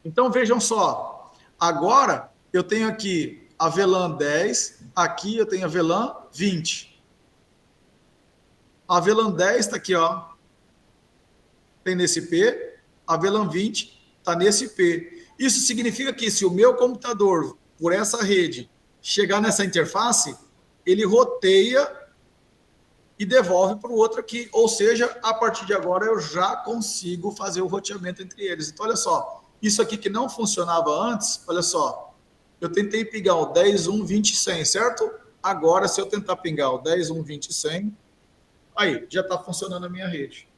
Então, vejam só. Agora, eu tenho aqui a VLAN 10. Aqui eu tenho a VLAN 20. A VLAN 10 está aqui, ó. Tem nesse IP. a VLAN 20 está nesse IP. Isso significa que se o meu computador, por essa rede, chegar nessa interface, ele roteia e devolve para o outro aqui. Ou seja, a partir de agora eu já consigo fazer o roteamento entre eles. Então, olha só, isso aqui que não funcionava antes, olha só, eu tentei pingar o 10, 1, 20, 100, certo? Agora, se eu tentar pingar o 10, 1, 20, 100, aí, já está funcionando a minha rede.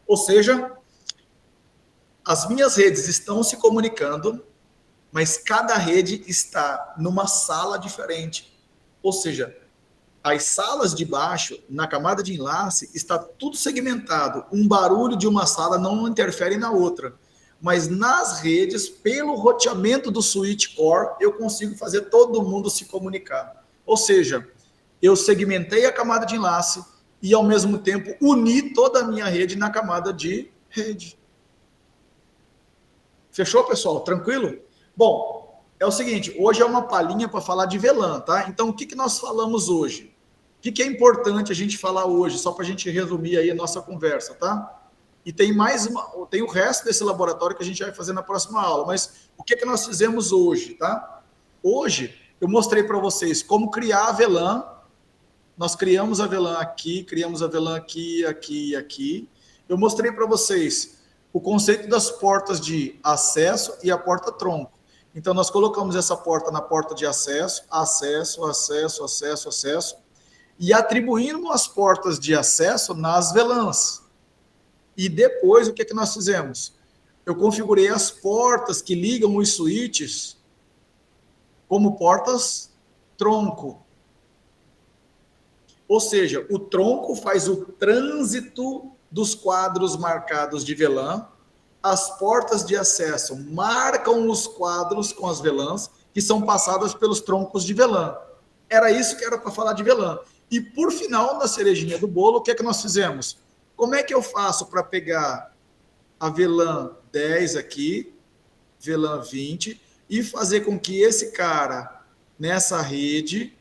Ou seja, as minhas redes estão se comunicando, mas cada rede está numa sala diferente. Ou seja, as salas de baixo, na camada de enlace, está tudo segmentado. Um barulho de uma sala não interfere na outra. Mas nas redes, pelo roteamento do switch core, eu consigo fazer todo mundo se comunicar. Ou seja, eu segmentei a camada de enlace e, ao mesmo tempo, uni toda a minha rede na camada de rede. Fechou, pessoal? Tranquilo? Bom, é o seguinte, hoje é uma palhinha para falar de VLAN, tá? Então, o que nós falamos hoje? O que é importante a gente falar hoje, só para a gente resumir aí a nossa conversa, tá? E tem tem o resto desse laboratório que a gente vai fazer na próxima aula, mas o que nós fizemos hoje, tá? Hoje, eu mostrei para vocês como criar a VLAN. Nós criamos a VLAN aqui, criamos a VLAN aqui, aqui e aqui. Eu mostrei para vocês o conceito das portas de acesso e a porta tronco. Então, nós colocamos essa porta na porta de acesso, acesso, acesso, acesso, acesso, e atribuímos as portas de acesso nas VLANs. E depois, o que nós fizemos? Eu configurei as portas que ligam os switches como portas tronco. Ou seja, o tronco faz o trânsito dos quadros marcados de VLAN, as portas de acesso marcam os quadros com as VLANs que são passadas pelos troncos de VLAN. Era isso que era para falar de VLAN. E por final, na cerejinha do bolo, o que é que nós fizemos? Como é que eu faço para pegar a VLAN 10 aqui, VLAN 20, e fazer com que esse cara, nessa rede,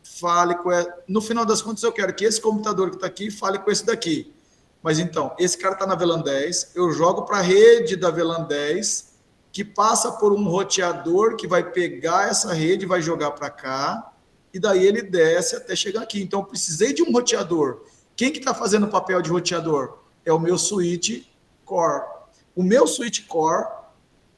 fale com... No final das contas, eu quero que esse computador que está aqui fale com esse daqui. Mas então, esse cara está na VLAN 10, eu jogo para a rede da VLAN 10, que passa por um roteador que vai pegar essa rede e vai jogar para cá, e daí ele desce até chegar aqui. Então, eu precisei de um roteador. Quem que está fazendo o papel de roteador? É o meu switch core. O meu switch core,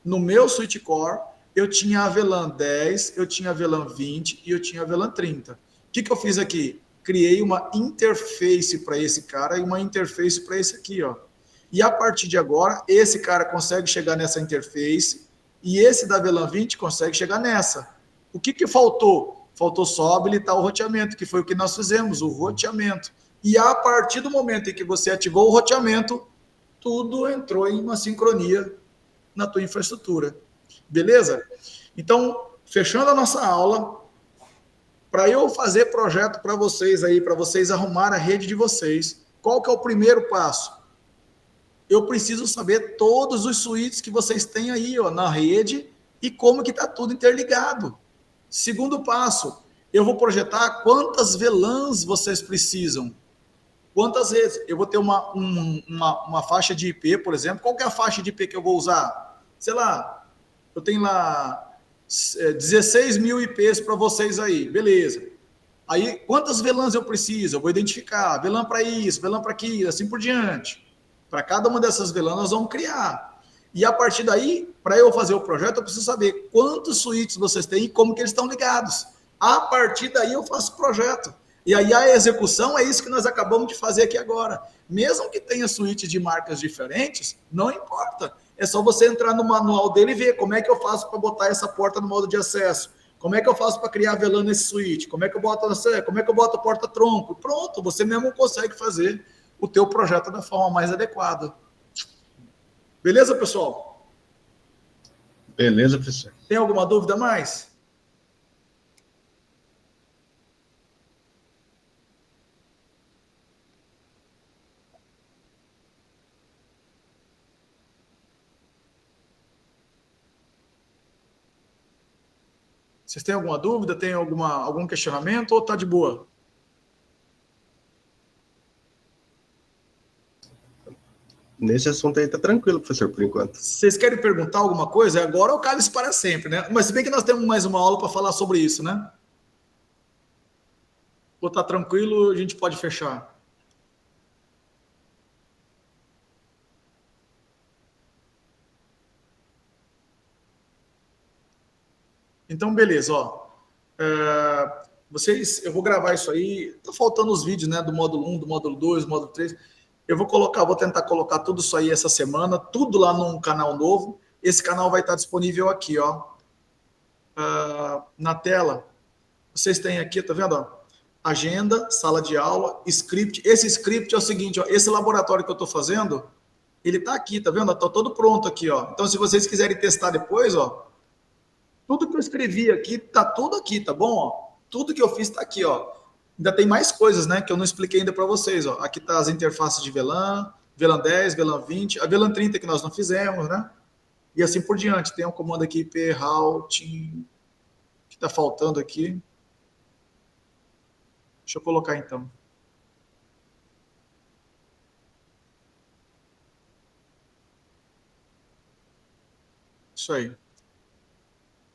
no meu switch core, eu tinha a VLAN 10, eu tinha a VLAN 20 e eu tinha a VLAN 30. O que eu fiz aqui? Criei uma interface para esse cara e uma interface para esse aqui, ó. E a partir de agora, esse cara consegue chegar nessa interface e esse da VLAN 20 consegue chegar nessa. O que faltou? Faltou só habilitar o roteamento, que foi o que nós fizemos, o roteamento. E a partir do momento em que você ativou o roteamento, tudo entrou em uma sincronia na tua infraestrutura. Beleza? Então, fechando a nossa aula, para eu fazer projeto para vocês aí, para vocês arrumar a rede de vocês, qual que é o primeiro passo? Eu preciso saber todos os switches que vocês têm aí, ó, na rede e como que está tudo interligado. Segundo passo, eu vou projetar quantas VLANs vocês precisam. Quantas redes? Eu vou ter uma faixa de IP, por exemplo. Qual que é a faixa de IP que eu vou usar? Sei lá, eu tenho lá 16 mil IPs para vocês aí, beleza. Aí, quantas VLANs eu preciso? Eu vou identificar, VLAN para isso, VLAN para aquilo, assim por diante. Para cada uma dessas VLANs nós vamos criar. E a partir daí, para eu fazer o projeto, eu preciso saber quantos switches vocês têm e como que eles estão ligados. A partir daí eu faço o projeto. E aí a execução é isso que nós acabamos de fazer aqui agora. Mesmo que tenha switches de marcas diferentes, não importa. É só você entrar no manual dele e ver como é que eu faço para botar essa porta no modo de acesso. Como é que eu faço para criar VLAN nesse switch? Como é que eu boto a porta tronco? Pronto, você mesmo consegue fazer o teu projeto da forma mais adequada. Beleza, pessoal? Beleza, professor. Tem alguma dúvida mais? Vocês têm alguma dúvida? Tem algum questionamento ou tá de boa? Nesse assunto aí tá tranquilo, professor, por enquanto. Vocês querem perguntar alguma coisa? Agora ou cálice para sempre, né? Mas se bem que nós temos mais uma aula para falar sobre isso, né? Ou tá tranquilo, a gente pode fechar. Então, beleza, ó. Eu vou gravar isso aí. Tá faltando os vídeos, né? Do módulo 1, do módulo 2, do módulo 3. Eu vou tentar colocar tudo isso aí essa semana, tudo lá num canal novo. Esse canal vai estar disponível aqui, ó. Na tela. Vocês têm aqui, tá vendo? Ó? Agenda, sala de aula, script. Esse script é o seguinte, ó. Esse laboratório que eu estou fazendo, ele tá aqui, tá vendo? Tá todo pronto aqui, ó. Então, se vocês quiserem testar depois, ó, tudo que eu escrevi aqui, tá tudo aqui, tá bom? Ó? Tudo que eu fiz tá aqui, ó. Ainda tem mais coisas, né, que eu não expliquei ainda para vocês, ó. Aqui tá as interfaces de VLAN, VLAN 10, VLAN 20, a VLAN 30 que nós não fizemos, né? E assim por diante. Tem um comando aqui, routing, que tá faltando aqui. Deixa eu colocar então. Isso aí.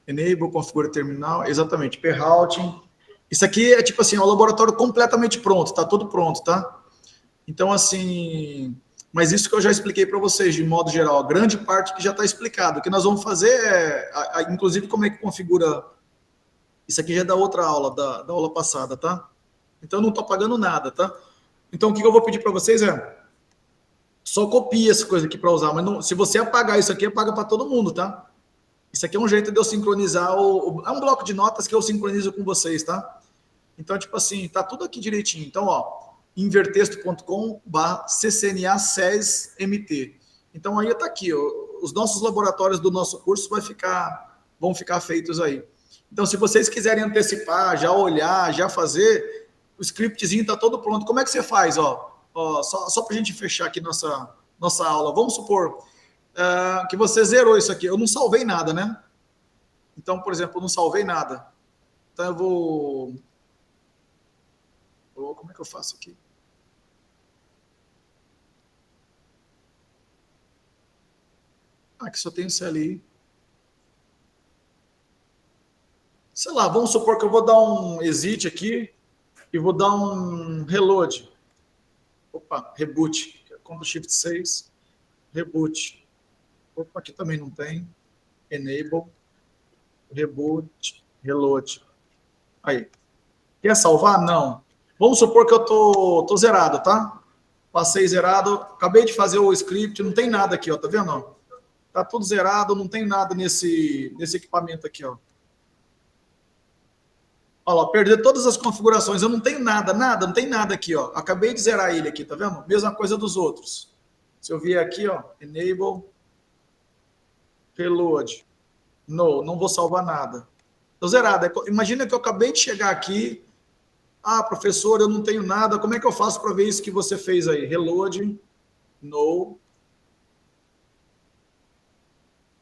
Enable, configura terminal, exatamente, routing. Isso aqui é tipo assim, é um laboratório completamente pronto, tá tudo pronto, tá? Então, assim, mas isso que eu já expliquei para vocês, de modo geral, a grande parte que já está explicado. O que nós vamos fazer é, inclusive, como é que configura. Isso aqui já é da outra aula, da aula passada, tá? Então, eu não estou pagando nada, tá? Então, o que eu vou pedir para vocês é, só copia essa coisa aqui para usar, mas não, se você apagar isso aqui, apaga para todo mundo, tá? Isso aqui é um jeito de eu sincronizar, é um bloco de notas que eu sincronizo com vocês, tá? Então, tipo assim, tá tudo aqui direitinho. Então, ó, invertexto.com/ccna-SES-MT. Então, aí tá aqui, ó, os nossos laboratórios do nosso curso vão ficar feitos aí. Então, se vocês quiserem antecipar, já olhar, já fazer, o scriptzinho tá todo pronto. Como é que você faz, ó? Só para a gente fechar aqui nossa aula. Vamos supor que você zerou isso aqui. Eu não salvei nada, né? Então, por exemplo, eu não salvei nada. Então, eu vou... Como é que eu faço aqui? Aqui só tem o CLI. Sei lá, vamos supor que eu vou dar um exit aqui e vou dar um reload. Opa, reboot. Ctrl Shift 6. Reboot. Opa, aqui também não tem. Enable. Reboot. Reload. Aí. Quer salvar? Não. Vamos supor que eu tô zerado, tá? Passei zerado. Acabei de fazer o script. Não tem nada aqui, ó. Tá vendo? Tá tudo zerado. Não tem nada nesse equipamento aqui, ó. Olha lá, perder todas as configurações. Eu não tenho nada, não tem nada aqui, ó. Acabei de zerar ele aqui, tá vendo? Mesma coisa dos outros. Se eu vier aqui, ó, enable, reload. Não vou salvar nada. Tô zerado. Imagina que eu acabei de chegar aqui. Ah, professor, eu não tenho nada. Como é que eu faço para ver isso que você fez aí? Reload, no.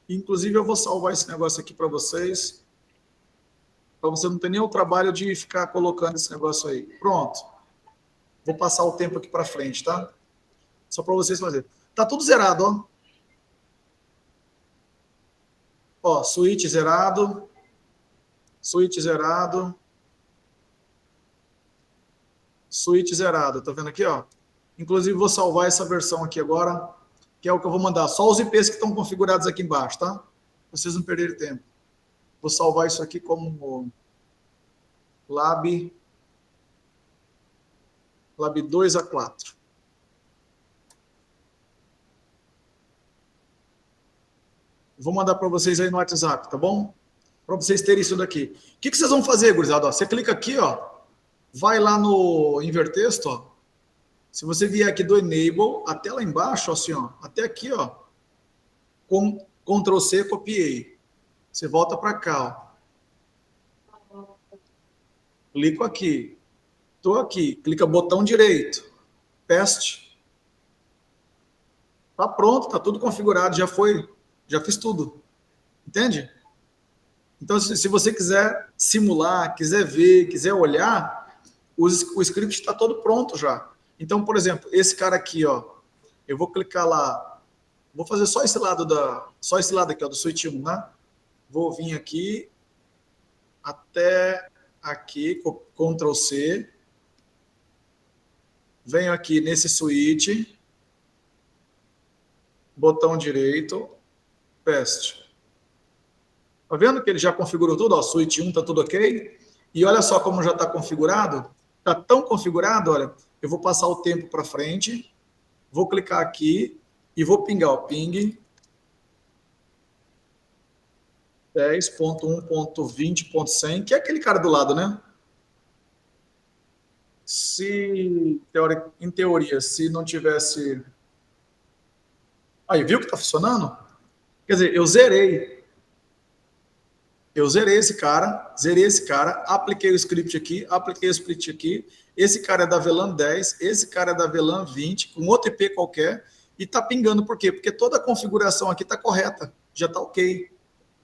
Inclusive, eu vou salvar esse negócio aqui para vocês. Para você não ter nem o trabalho de ficar colocando esse negócio aí. Pronto. Vou passar o tempo aqui para frente, tá? Só para vocês fazerem. Tá tudo zerado, ó. Ó, switch zerado. Switch zerado. Switch zerado. Tá vendo aqui, ó? Inclusive, vou salvar essa versão aqui agora, que é o que eu vou mandar. Só os IPs que estão configurados aqui embaixo, tá? Pra vocês não perderem tempo. Vou salvar isso aqui como Lab 2A4. Vou mandar para vocês aí no WhatsApp, tá bom? Para vocês terem isso daqui. O que vocês vão fazer, gurizada? Você clica aqui, ó. Vai lá no Invertexto, ó. Se você vier aqui do Enable, até lá embaixo, assim, ó. Até aqui, ó. Com Ctrl+C, copiei. Você volta para cá, ó. Clico aqui. Estou aqui. Clica botão direito. Paste. Tá pronto, tá tudo configurado. Já foi. Já fiz tudo. Entende? Então, se você quiser simular, quiser ver, quiser olhar, o script está todo pronto já. Então, por exemplo, esse cara aqui, ó. Eu vou clicar lá, vou fazer só esse lado aqui, ó, do switch 1, né? Vou vir aqui até aqui, Ctrl C. Venho aqui nesse switch, botão direito, paste. Tá vendo que ele já configurou tudo? Ó, switch 1 tá tudo ok. E olha só como já está configurado. Tá tão configurado, olha, eu vou passar o tempo para frente, vou clicar aqui e vou pingar o ping 10.1.20.100, que é aquele cara do lado, né? Em teoria, se não tivesse... Aí, viu que tá funcionando? Quer dizer, eu zerei esse cara, apliquei o script aqui, apliquei o script aqui, esse cara é da VLAN 10, esse cara é da VLAN 20, com outro IP qualquer, e tá pingando, por quê? Porque toda a configuração aqui tá correta, já tá ok.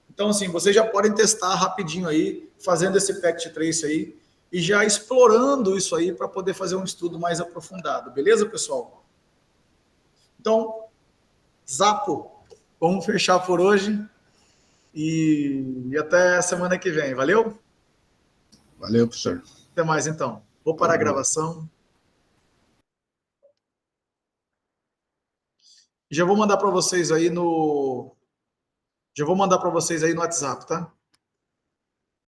Então, assim, vocês já podem testar rapidinho aí, fazendo esse packet trace aí, e já explorando isso aí para poder fazer um estudo mais aprofundado, beleza, pessoal? Então, Zapo, vamos fechar por hoje e até semana que vem, valeu? Valeu, professor. Até mais, então. Vou parar a gravação. Já vou mandar para vocês aí no WhatsApp, tá?